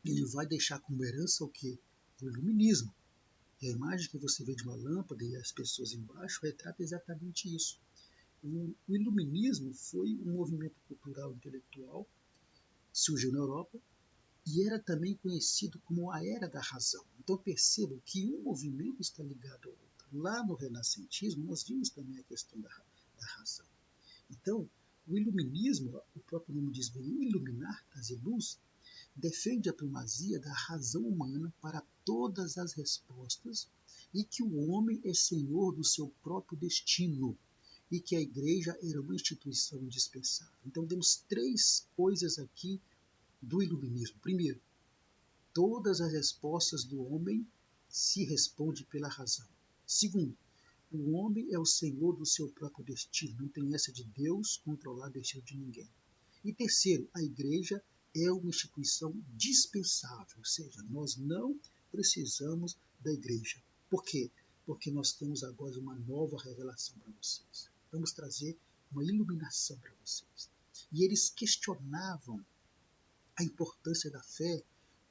[SPEAKER 1] ele vai deixar como herança o quê? O iluminismo. E a imagem que você vê de uma lâmpada e as pessoas embaixo retrata exatamente isso. O iluminismo foi um movimento cultural intelectual, surgiu na Europa e era também conhecido como a Era da Razão. Então percebam que um movimento está ligado ao outro. Lá no renascentismo nós vimos também a questão da razão. Então, o iluminismo, o próprio nome diz bem, iluminar, trazer luz, defende a primazia da razão humana para todas as respostas e que o homem é senhor do seu próprio destino e que a igreja era uma instituição indispensável. Então, temos três coisas aqui do iluminismo. Primeiro, todas as respostas do homem se respondem pela razão. Segundo, o homem é o senhor do seu próprio destino, não tem essa de Deus controlar o destino de ninguém. E terceiro, a igreja é uma instituição dispensável, ou seja, nós não precisamos da igreja. Por quê? Porque nós temos agora uma nova revelação para vocês. Vamos trazer uma iluminação para vocês. E eles questionavam a importância da fé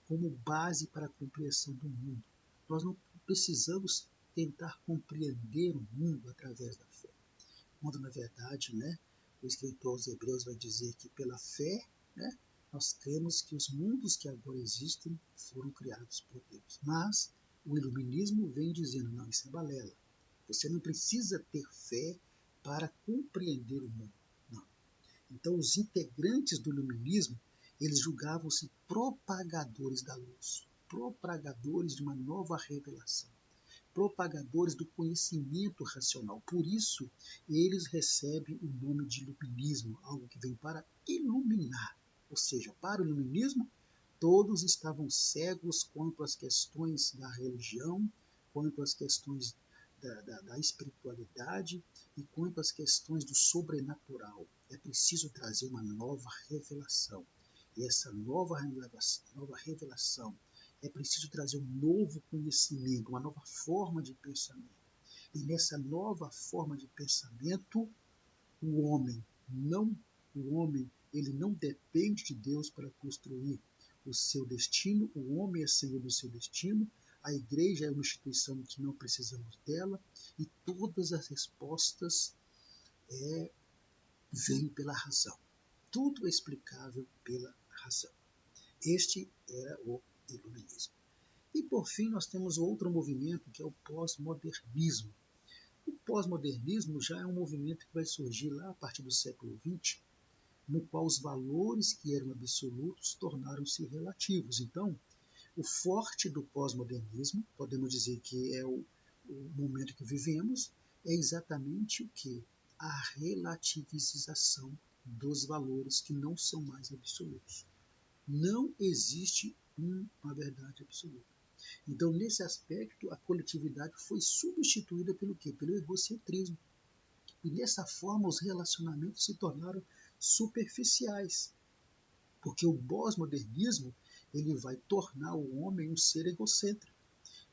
[SPEAKER 1] como base para a compreensão do mundo. Nós não precisamos tentar compreender o mundo através da fé, quando na verdade, né, o escritor aos Hebreus vai dizer que pela fé, né, nós cremos que os mundos que agora existem foram criados por Deus. Mas o iluminismo vem dizendo, não, isso é balela. Você não precisa ter fé para compreender o mundo. Não. Então os integrantes do iluminismo, eles julgavam-se propagadores da luz, propagadores de uma nova revelação. propagadores do conhecimento racional. Por isso, eles recebem o nome de iluminismo, algo que vem para iluminar. Ou seja, para o iluminismo, todos estavam cegos quanto às questões da religião, quanto às questões da espiritualidade e quanto às questões do sobrenatural. É preciso trazer uma nova revelação. E essa nova revelação é preciso trazer um novo conhecimento, uma nova forma de pensamento. E nessa nova forma de pensamento, o homem ele não depende de Deus para construir o seu destino, o homem é senhor do seu destino, a igreja é uma instituição que não precisamos dela, e todas as respostas vêm pela razão. Tudo é explicável pela razão. Este era o iluminismo. E por fim nós temos outro movimento que é o pós-modernismo. O pós-modernismo já é um movimento que vai surgir lá a partir do século XX, no qual os valores que eram absolutos tornaram-se relativos. Então, o forte do pós-modernismo, podemos dizer que é o momento que vivemos, é exatamente o que? A relativização dos valores que não são mais absolutos. Não existe uma verdade absoluta. Então, nesse aspecto, a coletividade foi substituída pelo quê? Pelo egocentrismo. E dessa forma, os relacionamentos se tornaram superficiais. Porque o pós-modernismo ele vai tornar o homem um ser egocêntrico.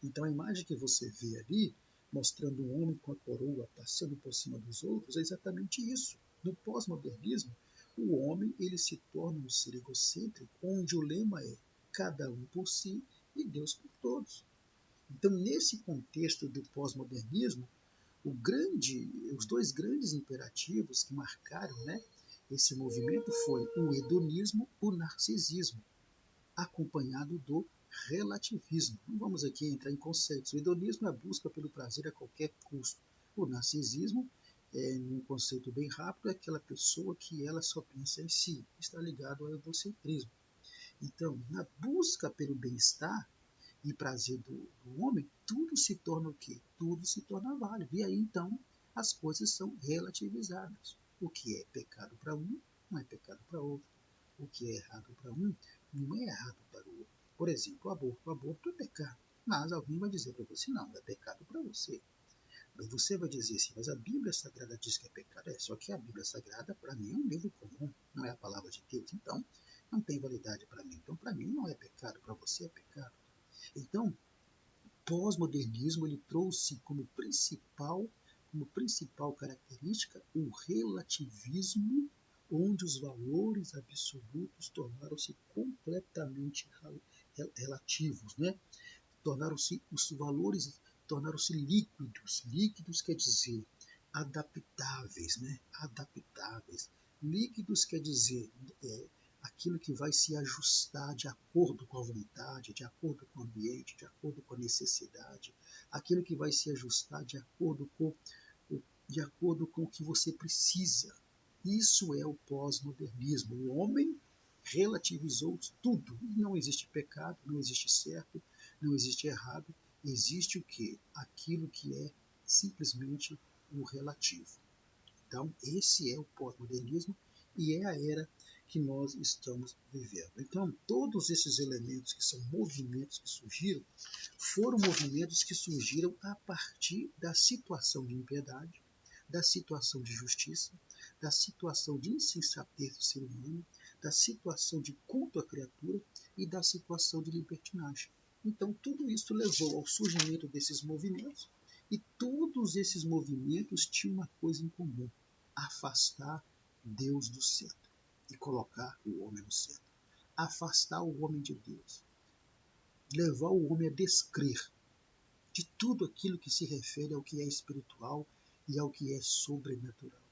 [SPEAKER 1] Então, a imagem que você vê ali, mostrando um homem com a coroa passando por cima dos outros, é exatamente isso. No pós-modernismo, o homem ele se torna um ser egocêntrico, onde o lema é cada um por si e Deus por todos. Então, nesse contexto do pós-modernismo, os dois grandes imperativos que marcaram, esse movimento foi o hedonismo e o narcisismo, acompanhado do relativismo. Não vamos aqui entrar em conceitos. O hedonismo é a busca pelo prazer a qualquer custo. O narcisismo, num conceito bem rápido, é aquela pessoa que ela só pensa em si, está ligado ao egocentrismo. Então, na busca pelo bem-estar e prazer do homem, tudo se torna o quê? Tudo se torna válido. E aí, então, as coisas são relativizadas. O que é pecado para um, não é pecado para outro. O que é errado para um, não é errado para o outro. Por exemplo, o aborto. O aborto é pecado. Mas alguém vai dizer para você, não, é pecado para você. Mas você vai dizer assim, mas a Bíblia Sagrada diz que é pecado. Só que a Bíblia Sagrada, para mim, é um livro comum, não é a palavra de Deus. Então, não tem validade para mim. Então, para mim, não é pecado, para você é pecado. Então, o pós-modernismo ele trouxe como principal característica o relativismo, onde os valores absolutos tornaram-se completamente relativos, Tornaram-se os valores tornaram-se líquidos. Líquidos quer dizer adaptáveis, Adaptáveis. Líquidos quer dizer aquilo que vai se ajustar de acordo com a vontade, de acordo com o ambiente, de acordo com a necessidade, aquilo que vai se ajustar de acordo com o que você precisa. Isso é o pós-modernismo. O homem relativizou tudo. Não existe pecado, não existe certo, não existe errado. Existe o quê? Aquilo que é simplesmente o relativo. Então, esse é o pós-modernismo e é a era que nós estamos vivendo. Então, todos esses elementos que são movimentos que surgiram, foram movimentos que surgiram a partir da situação de impiedade, da situação de justiça, da situação de insensatez do ser humano, da situação de culto à criatura e da situação de libertinagem. Então, tudo isso levou ao surgimento desses movimentos, e todos esses movimentos tinham uma coisa em comum: afastar Deus do centro e colocar o homem no centro. Afastar o homem de Deus. Levar o homem a descrer de tudo aquilo que se refere ao que é espiritual e ao que é sobrenatural.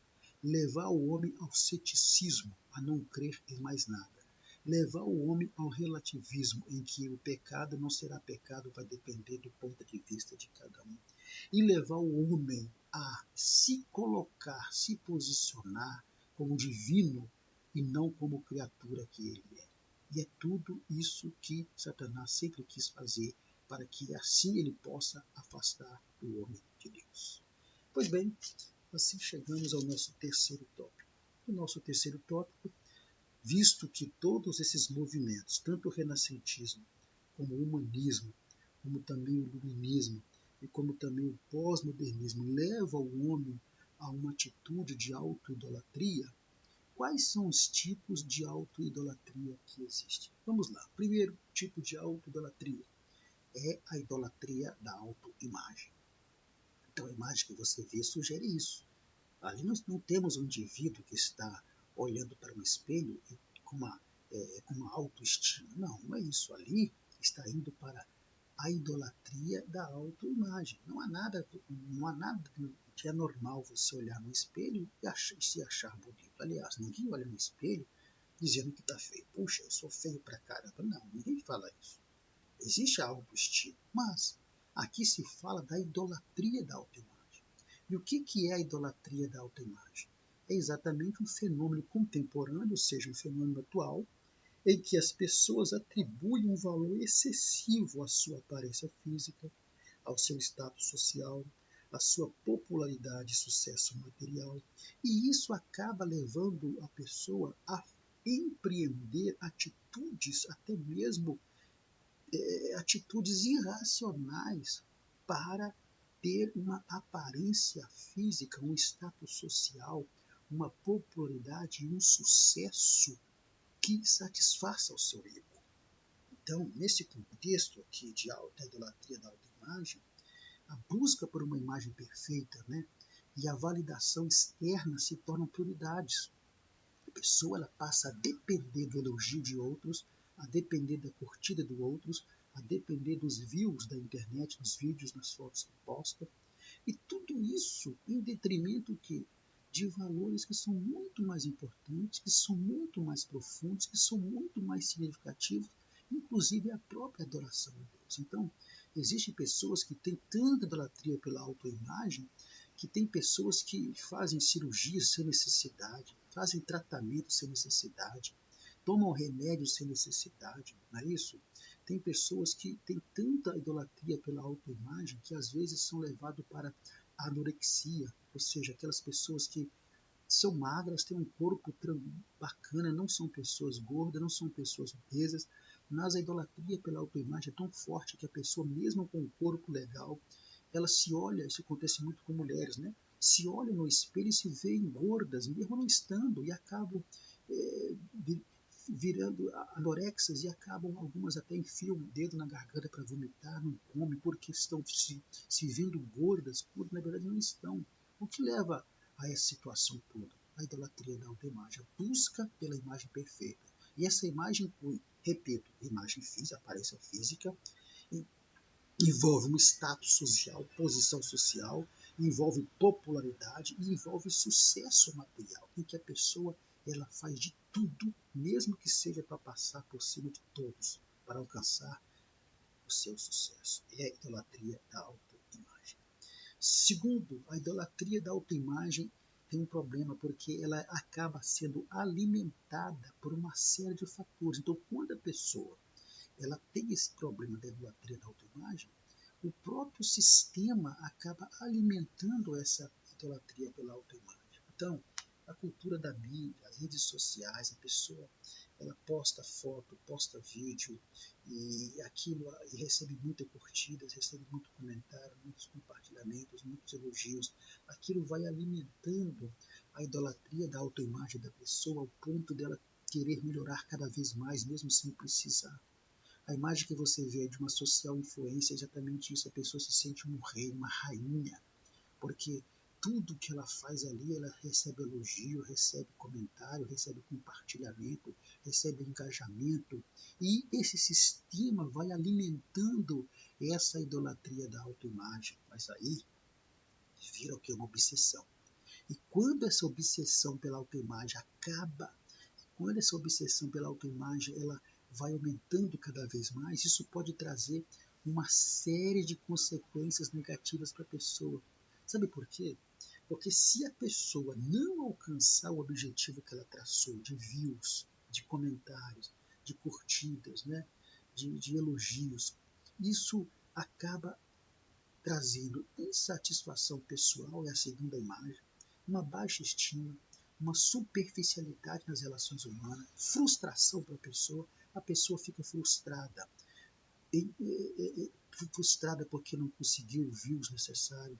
[SPEAKER 1] Levar o homem ao ceticismo, a não crer em mais nada. Levar o homem ao relativismo, em que o pecado não será pecado, vai depender do ponto de vista de cada um. E levar o homem a se colocar, se posicionar como divino e não como criatura que ele é. E é tudo isso que Satanás sempre quis fazer para que assim ele possa afastar o homem de Deus. Pois bem, assim chegamos ao nosso terceiro tópico. O nosso terceiro tópico, visto que todos esses movimentos, tanto o renascentismo, como o humanismo, como também o iluminismo e como também o pós-modernismo, levam o homem a uma atitude de auto-idolatria, quais são os tipos de auto-idolatria que existem? Vamos lá. Primeiro tipo de auto-idolatria é a idolatria da autoimagem. Então, a imagem que você vê sugere isso. Ali nós não temos um indivíduo que está olhando para um espelho com uma autoestima. Não, não é isso. Ali está indo para a idolatria da autoimagem. Não há nada que é normal você olhar no espelho e se achar bonito. Aliás, ninguém olha no espelho dizendo que está feio. Puxa, eu sou feio pra caramba. Não, ninguém fala isso. Existe a autoestima, mas aqui se fala da idolatria da autoimagem. E o que é a idolatria da autoimagem? É exatamente um fenômeno contemporâneo, ou seja, um fenômeno atual, em que as pessoas atribuem um valor excessivo à sua aparência física, ao seu status social, à sua popularidade e sucesso material, e isso acaba levando a pessoa a empreender atitudes, até mesmo atitudes irracionais para ter uma aparência física, um status social, uma popularidade e um sucesso que satisfaça o seu ego. Então, nesse contexto aqui de idolatria da autoimagem, a busca por uma imagem perfeita, e a validação externa se tornam prioridades. A pessoa ela passa a depender do elogio de outros, a depender da curtida de outros, a depender dos views da internet, dos vídeos, das fotos que posta. E tudo isso em detrimento de valores que são muito mais importantes, que são muito mais profundos, que são muito mais significativos, inclusive a própria adoração a Deus. Então, existem pessoas que têm tanta idolatria pela autoimagem, que tem pessoas que fazem cirurgias sem necessidade, fazem tratamento sem necessidade, tomam remédios sem necessidade, não é isso? Tem pessoas que têm tanta idolatria pela autoimagem que às vezes são levados para a anorexia, ou seja, aquelas pessoas que são magras, têm um corpo bacana, não são pessoas gordas, não são pessoas obesas, mas a idolatria pela autoimagem é tão forte que a pessoa, mesmo com um corpo legal, ela se olha, isso acontece muito com mulheres, se olham no espelho e se veem gordas, mesmo não estando, e acabam virando anorexas e acabam, algumas até enfiam o dedo na garganta para vomitar, não comem, porque estão se vendo gordas, quando na verdade não estão. O que leva a essa situação toda? A idolatria da autoimagem, a busca pela imagem perfeita. E essa imagem inclui, repito, imagem física, aparência física, envolve um status social, posição social, envolve popularidade e envolve sucesso material, em que a pessoa ela faz de tudo, mesmo que seja para passar por cima de todos, para alcançar o seu sucesso. É a idolatria da autoimagem. Segundo, a idolatria da autoimagem tem um problema porque ela acaba sendo alimentada por uma série de fatores. Então, quando a pessoa ela tem esse problema da idolatria da autoimagem, o próprio sistema acaba alimentando essa idolatria pela autoimagem. Então, a cultura da mídia, as redes sociais, a pessoa ela posta foto, posta vídeo e aquilo e recebe muitas curtidas, recebe muito comentário, muitos compartilhamentos, muitos elogios. Aquilo vai alimentando a idolatria da autoimagem da pessoa ao ponto dela querer melhorar cada vez mais, mesmo sem precisar. A imagem que você vê de uma social influência é exatamente isso. A pessoa se sente um rei, uma rainha, porque tudo que ela faz ali, ela recebe elogio, recebe comentário, recebe compartilhamento, recebe engajamento. E esse sistema vai alimentando essa idolatria da autoimagem. Mas aí vira o que? Uma obsessão. E quando essa obsessão pela autoimagem acaba, quando essa obsessão pela autoimagem ela vai aumentando cada vez mais, isso pode trazer uma série de consequências negativas para a pessoa. Sabe por quê? Porque se a pessoa não alcançar o objetivo que ela traçou, de views, de comentários, de curtidas, de elogios, isso acaba trazendo insatisfação pessoal, é a segunda imagem, uma baixa estima, uma superficialidade nas relações humanas, frustração para a pessoa fica frustrada, frustrada porque não conseguiu views necessários,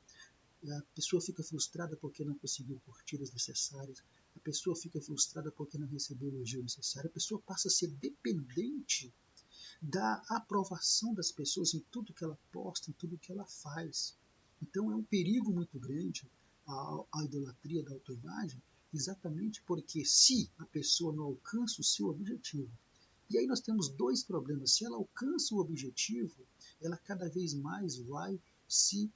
[SPEAKER 1] a pessoa fica frustrada porque não conseguiu curtidas necessárias, a pessoa fica frustrada porque não recebeu o elogio necessário, a pessoa passa a ser dependente da aprovação das pessoas em tudo que ela posta, em tudo que ela faz. Então é um perigo muito grande a idolatria da autoimagem, exatamente porque se a pessoa não alcança o seu objetivo, e aí nós temos dois problemas. Se ela alcança o objetivo, ela cada vez mais vai se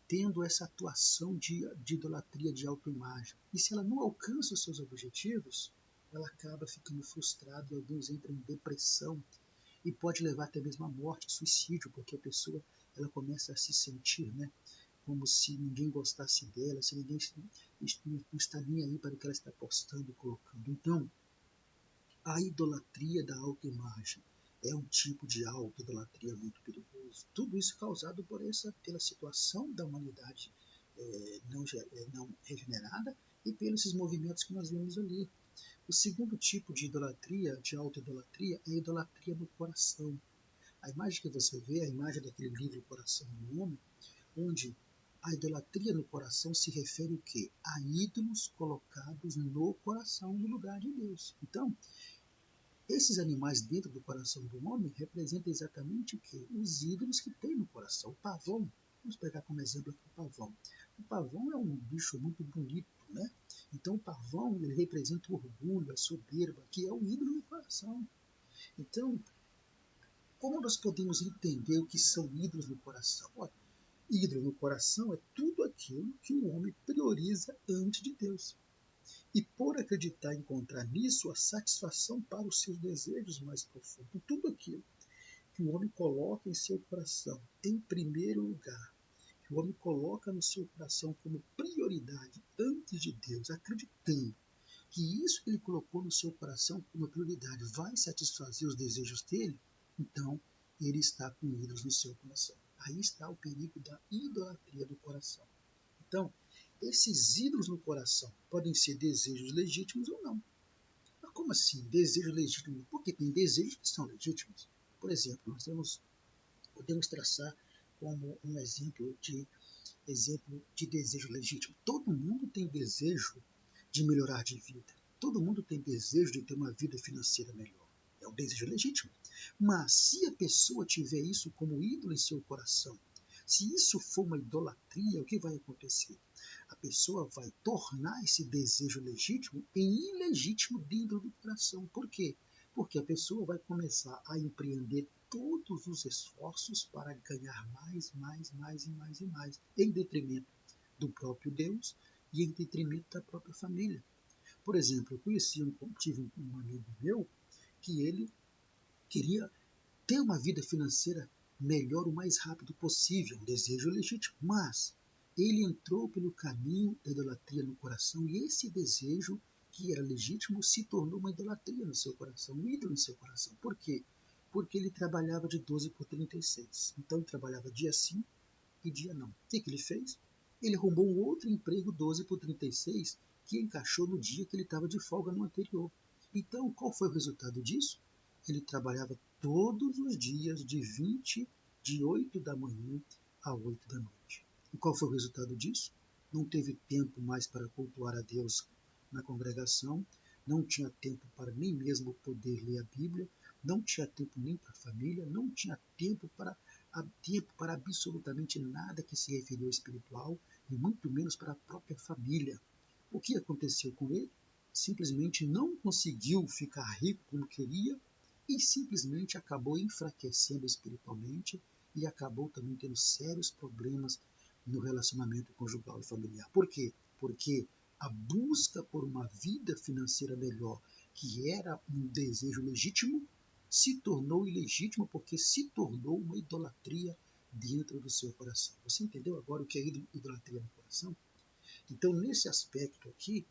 [SPEAKER 1] tendo essa atuação de idolatria de autoimagem. E se ela não alcança os seus objetivos, ela acaba ficando frustrada e alguns entram em depressão e pode levar até mesmo à morte, suicídio, porque a pessoa ela começa a se sentir, né, como se ninguém gostasse dela, se ninguém não está nem aí para o que ela está postando e colocando. Então, a idolatria da autoimagem é um tipo de auto-idolatria muito perigoso. Tudo isso causado pela situação da humanidade não regenerada e pelos esses movimentos que nós vimos ali. O segundo tipo de idolatria, de auto-idolatria, é a idolatria no coração. A imagem que você vê é a imagem daquele livro Coração do Homem, onde a idolatria no coração se refere o quê? A ídolos colocados no coração, no lugar de Deus. Então, esses animais dentro do coração do homem representam exatamente o quê? Os ídolos que tem no coração. O pavão, vamos pegar como exemplo aqui o pavão. O pavão é um bicho muito bonito, né? Então o pavão ele representa o orgulho, a soberba, que é o ídolo no coração. Então, como nós podemos entender o que são ídolos no coração? Olha, ídolo no coração é tudo aquilo que o homem prioriza antes de Deus. E por acreditar e encontrar nisso a satisfação para os seus desejos mais profundos, tudo aquilo que o homem coloca em seu coração em primeiro lugar, que o homem coloca no seu coração como prioridade antes de Deus, acreditando que isso que ele colocou no seu coração como prioridade vai satisfazer os desejos dele, então ele está com ídolos no seu coração. Aí está o perigo da idolatria do coração. Então, esses ídolos no coração podem ser desejos legítimos ou não. Mas como assim, desejo legítimo? Porque tem desejos que são legítimos. Por exemplo, podemos traçar como um exemplo de desejo legítimo. Todo mundo tem desejo de melhorar de vida. Todo mundo tem desejo de ter uma vida financeira melhor. É um desejo legítimo. Mas se a pessoa tiver isso como ídolo em seu coração, se isso for uma idolatria, o que vai acontecer? A pessoa vai tornar esse desejo legítimo em ilegítimo dentro do coração. Por quê? Porque a pessoa vai começar a empreender todos os esforços para ganhar mais, em detrimento do próprio Deus e em detrimento da própria família. Por exemplo, tive um amigo meu que ele queria ter uma vida financeira melhor o mais rápido possível, um desejo legítimo, mas ele entrou pelo caminho da idolatria no coração e esse desejo que era legítimo se tornou uma idolatria no seu coração, um ídolo no seu coração. Por quê? Porque ele trabalhava de 12 por 36. Então ele trabalhava dia sim e dia não. O que ele fez? Ele arrumou um outro emprego 12 por 36 que encaixou no dia que ele estava de folga no anterior. Então, qual foi o resultado disso? Ele trabalhava todos os dias de 8 da manhã a 8 da noite. E qual foi o resultado disso? Não teve tempo mais para cultuar a Deus na congregação, não tinha tempo para nem mesmo poder ler a Bíblia, não tinha tempo nem para a família, não tinha tempo para absolutamente nada que se referia ao espiritual e muito menos para a própria família. O que aconteceu com ele? Simplesmente não conseguiu ficar rico como queria e simplesmente acabou enfraquecendo espiritualmente e acabou também tendo sérios problemas no relacionamento conjugal e familiar. Por quê? Porque a busca por uma vida financeira melhor, que era um desejo legítimo, se tornou ilegítimo porque se tornou uma idolatria dentro do seu coração. Você entendeu agora o que é idolatria no coração? Então, nesse aspecto aqui,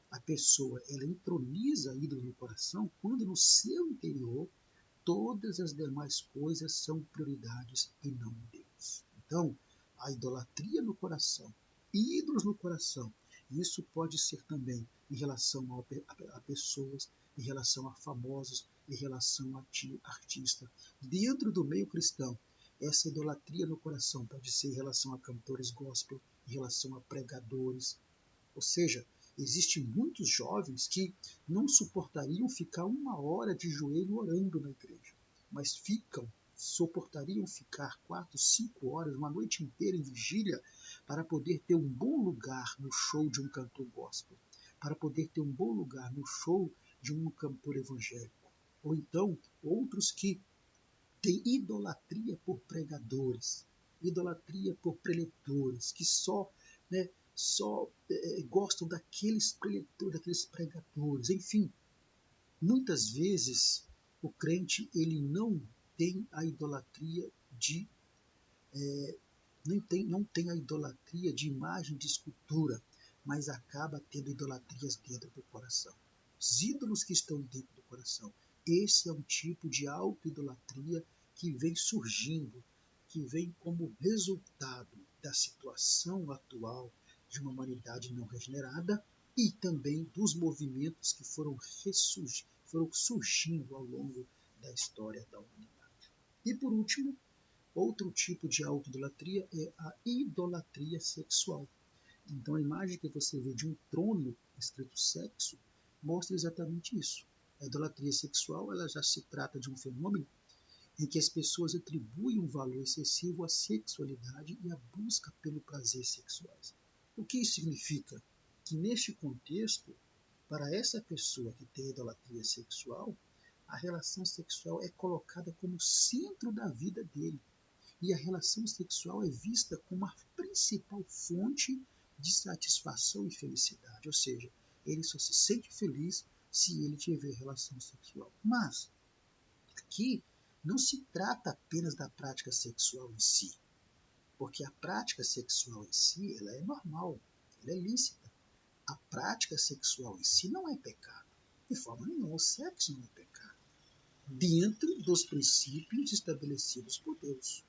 [SPEAKER 1] a pessoa ela entroniza ídolo no coração quando no seu interior todas as demais coisas são prioridades e não Deus. Então, a idolatria no coração, ídolos no coração, isso pode ser também em relação a pessoas, em relação a famosos, em relação a artistas. Dentro do meio cristão, essa idolatria no coração pode ser em relação a cantores gospel, em relação a pregadores. Ou seja, existem muitos jovens que não suportariam ficar 1 hora de joelho orando na igreja, mas suportariam ficar 4, 5 horas, uma noite inteira em vigília para poder ter um bom lugar no show de um cantor gospel, para poder ter um bom lugar no show de um cantor evangélico. Ou então, outros que têm idolatria por pregadores, idolatria por preletores, que só gostam daqueles preletores, daqueles pregadores. Enfim, muitas vezes o crente ele não tem a idolatria de não tem a idolatria de imagem de escultura, mas acaba tendo idolatrias dentro do coração. Os ídolos que estão dentro do coração. Esse é um tipo de auto-idolatria que vem surgindo, que vem como resultado da situação atual de uma humanidade não regenerada e também dos movimentos que foram surgindo ao longo da história da humanidade. E por último, outro tipo de auto-idolatria é a idolatria sexual. Então a imagem que você vê de um trono escrito sexo mostra exatamente isso. A idolatria sexual ela já se trata de um fenômeno em que as pessoas atribuem um valor excessivo à sexualidade e à busca pelo prazer sexuais. O que isso significa? Que neste contexto, para essa pessoa que tem idolatria sexual, a relação sexual é colocada como centro da vida dele. E a relação sexual é vista como a principal fonte de satisfação e felicidade. Ou seja, ele só se sente feliz se ele tiver relação sexual. Mas aqui não se trata apenas da prática sexual em si, porque a prática sexual em si ela é normal, ela é lícita. A prática sexual em si não é pecado. De forma nenhuma, o sexo não é pecado. Dentro dos princípios estabelecidos por Deus.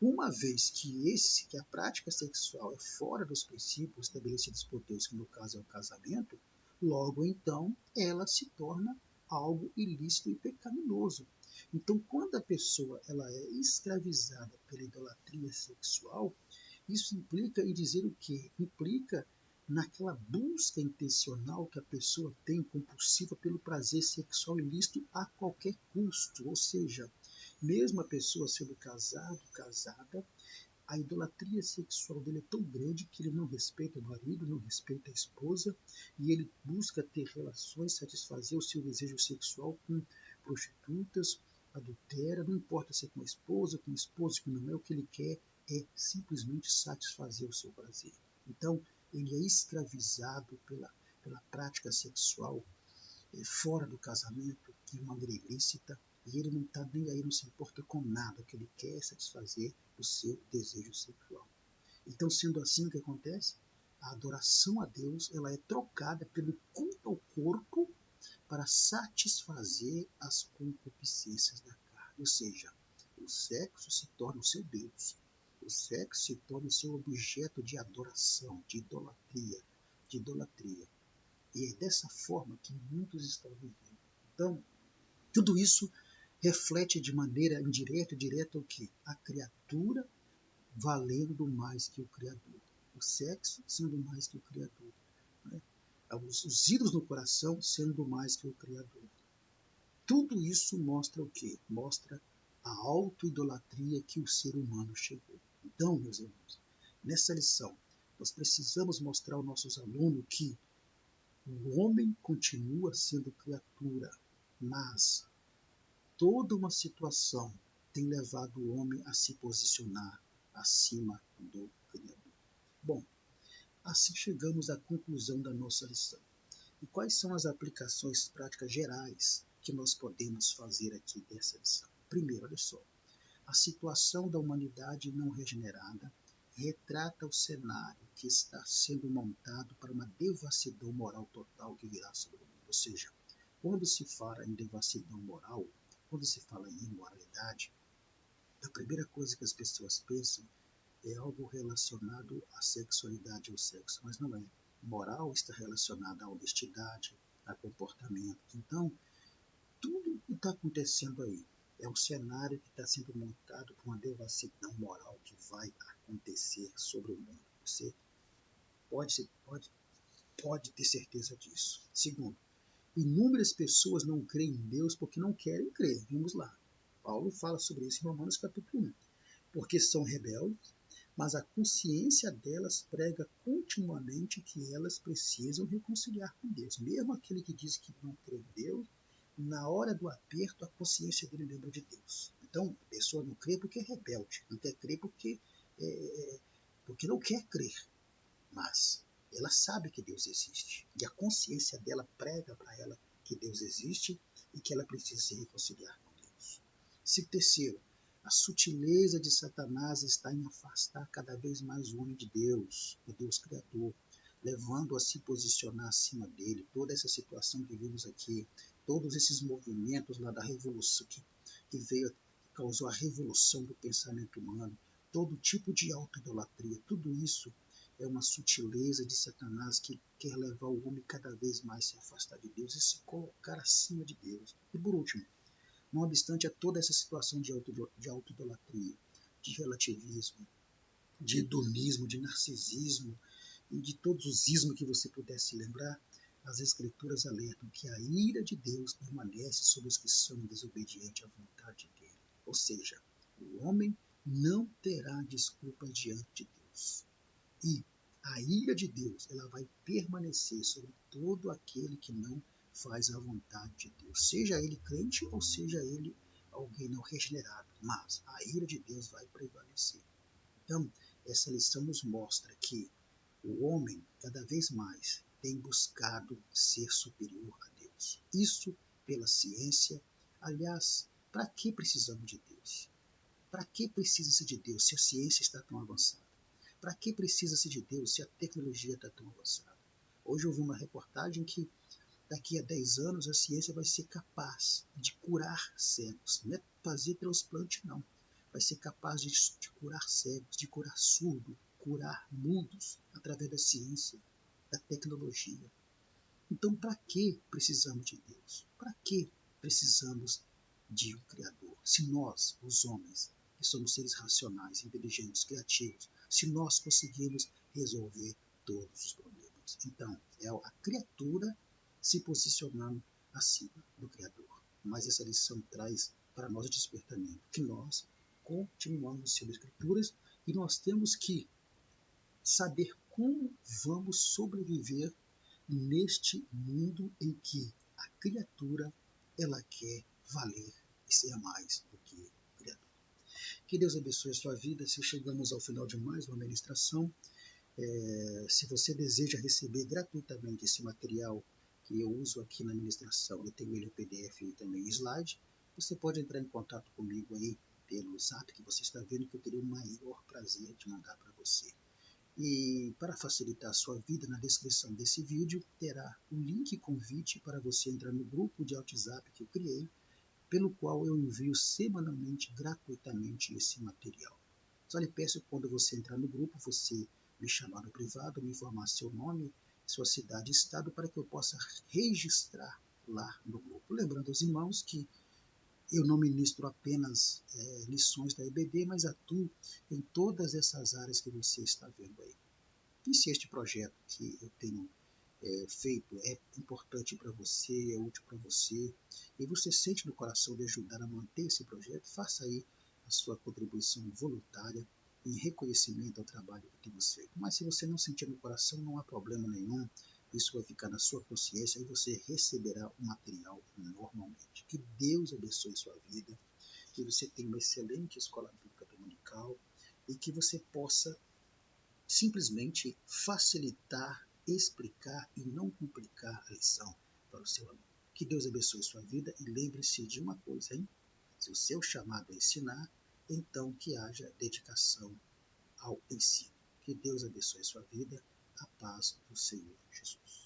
[SPEAKER 1] Uma vez que a prática sexual é fora dos princípios estabelecidos por Deus, que no caso é o casamento, logo então ela se torna algo ilícito e pecaminoso. Então, quando a pessoa ela é escravizada pela idolatria sexual, isso implica em dizer o quê? Implica naquela busca intencional que a pessoa tem compulsiva pelo prazer sexual ilícito a qualquer custo, ou seja, mesmo a pessoa sendo casada, a idolatria sexual dele é tão grande que ele não respeita o marido, não respeita a esposa, e ele busca ter relações, satisfazer o seu desejo sexual com prostitutas, adultera, não importa se é com a esposa, com o esposo, que não é, o que ele quer é simplesmente satisfazer o seu prazer. Então, ele é escravizado pela prática sexual fora do casamento, de maneira ilícita, e ele não está nem aí, não se importa com nada, o que ele quer é satisfazer o seu desejo sexual. Então, sendo assim, o que acontece? A adoração a Deus ela é trocada pelo culto ao corpo para satisfazer as concupiscências da carne. Ou seja, o sexo se torna o seu Deus. O sexo se torna o seu objeto de adoração, de idolatria. E é dessa forma que muitos estão vivendo. Então, tudo isso reflete de maneira indireta e direta o que? A criatura valendo mais que o Criador. O sexo sendo mais que o Criador. Né? Os ídolos no coração sendo mais que o Criador. Tudo isso mostra o quê? Mostra a auto-idolatria que o ser humano chegou. Então, meus irmãos, nessa lição, nós precisamos mostrar aos nossos alunos que o homem continua sendo criatura, mas toda uma situação tem levado o homem a se posicionar acima do Criador. Bom, assim chegamos à conclusão da nossa lição. E quais são as aplicações práticas gerais que nós podemos fazer aqui dessa lição? Primeiro, olha só, a situação da humanidade não regenerada retrata o cenário que está sendo montado para uma devassidão moral total que virá sobre o mundo. Ou seja, quando se fala em devassidão moral, Quando se fala em imoralidade, a primeira coisa que as pessoas pensam é algo relacionado à sexualidade ou sexo, mas não é. Moral está relacionada à honestidade, a comportamento. Então, tudo que está acontecendo aí é um cenário que está sendo montado por uma devassidão moral que vai acontecer sobre o mundo. Você pode ter certeza disso. Segundo, inúmeras pessoas não creem em Deus porque não querem crer. Vamos lá. Paulo fala sobre isso em Romanos capítulo 1. Porque são rebeldes, mas a consciência delas prega continuamente que elas precisam reconciliar com Deus. Mesmo aquele que diz que não crê em Deus, na hora do aperto, a consciência dele lembra de Deus. Então, a pessoa não crê porque é rebelde, não quer crer porque não quer crer, mas ela sabe que Deus existe. E a consciência dela prega para ela que Deus existe e que ela precisa se reconciliar com Deus. Terceiro, a sutileza de Satanás está em afastar cada vez mais o homem de Deus, o Deus Criador, levando a se posicionar acima dele. Toda essa situação que vimos aqui, todos esses movimentos lá da revolução que veio, que causou a revolução do pensamento humano, todo tipo de autoidolatria, tudo isso é uma sutileza de Satanás que quer levar o homem cada vez mais a se afastar de Deus e se colocar acima de Deus. E por último, não obstante a toda essa situação de autoidolatria, de relativismo, de hedonismo, de narcisismo e de todos os ismos que você pudesse lembrar, as Escrituras alertam que a ira de Deus permanece sobre os que são desobedientes à vontade dele. Ou seja, o homem não terá desculpas diante de Deus. E a ira de Deus ela vai permanecer sobre todo aquele que não faz a vontade de Deus, seja ele crente ou seja ele alguém não regenerado, mas a ira de Deus vai prevalecer. Então, essa lição nos mostra que o homem, cada vez mais, tem buscado ser superior a Deus. Isso pela ciência. Aliás, para que precisamos de Deus? Para que precisa-se de Deus se a ciência está tão avançada? Para que precisa-se de Deus se a tecnologia está tão avançada? Hoje eu vi uma reportagem que daqui a 10 anos a ciência vai ser capaz de curar cegos. Não é fazer transplante, não. Vai ser capaz de curar cegos, de curar surdo, curar mudos através da ciência, da tecnologia. Então, para que precisamos de Deus? Para que precisamos de um Criador? Se nós, os homens, que somos seres racionais, inteligentes, criativos, se nós conseguimos resolver todos os problemas. Então, é a criatura se posicionando acima do Criador. Mas essa lição traz para nós o despertamento, que nós continuamos sendo Escrituras e nós temos que saber como vamos sobreviver neste mundo em que a criatura ela quer valer e ser mais do que o Criador. Que Deus abençoe a sua vida. Se chegamos ao final de mais uma ministração, se você deseja receber gratuitamente esse material que eu uso aqui na ministração, eu tenho ele em PDF e também em slide, você pode entrar em contato comigo aí pelo zap que você está vendo, que eu teria o maior prazer de mandar para você. E para facilitar a sua vida, na descrição desse vídeo terá um link convite para você entrar no grupo de WhatsApp que eu criei, pelo qual eu envio semanalmente gratuitamente esse material. Só lhe peço que quando você entrar no grupo, você me chamar no privado, me informar seu nome, sua cidade e estado, para que eu possa registrar lá no grupo. Lembrando aos irmãos que eu não ministro apenas lições da EBD, mas atuo em todas essas áreas que você está vendo aí. E se este projeto que eu tenho feito é importante para você, é útil para você, e você sente no coração de ajudar a manter esse projeto, faça aí a sua contribuição voluntária em reconhecimento ao trabalho que temos feito. Mas se você não sentir no coração, não há problema nenhum, isso vai ficar na sua consciência e você receberá o material normalmente. Que Deus abençoe sua vida, que você tenha uma excelente escola bíblica dominical e que você possa simplesmente facilitar, explicar e não complicar a lição para o seu aluno. Que Deus abençoe sua vida e lembre-se de uma coisa, hein? Se o seu chamado é ensinar, então que haja dedicação ao ensino. Que Deus abençoe sua vida. A paz do Senhor Jesus.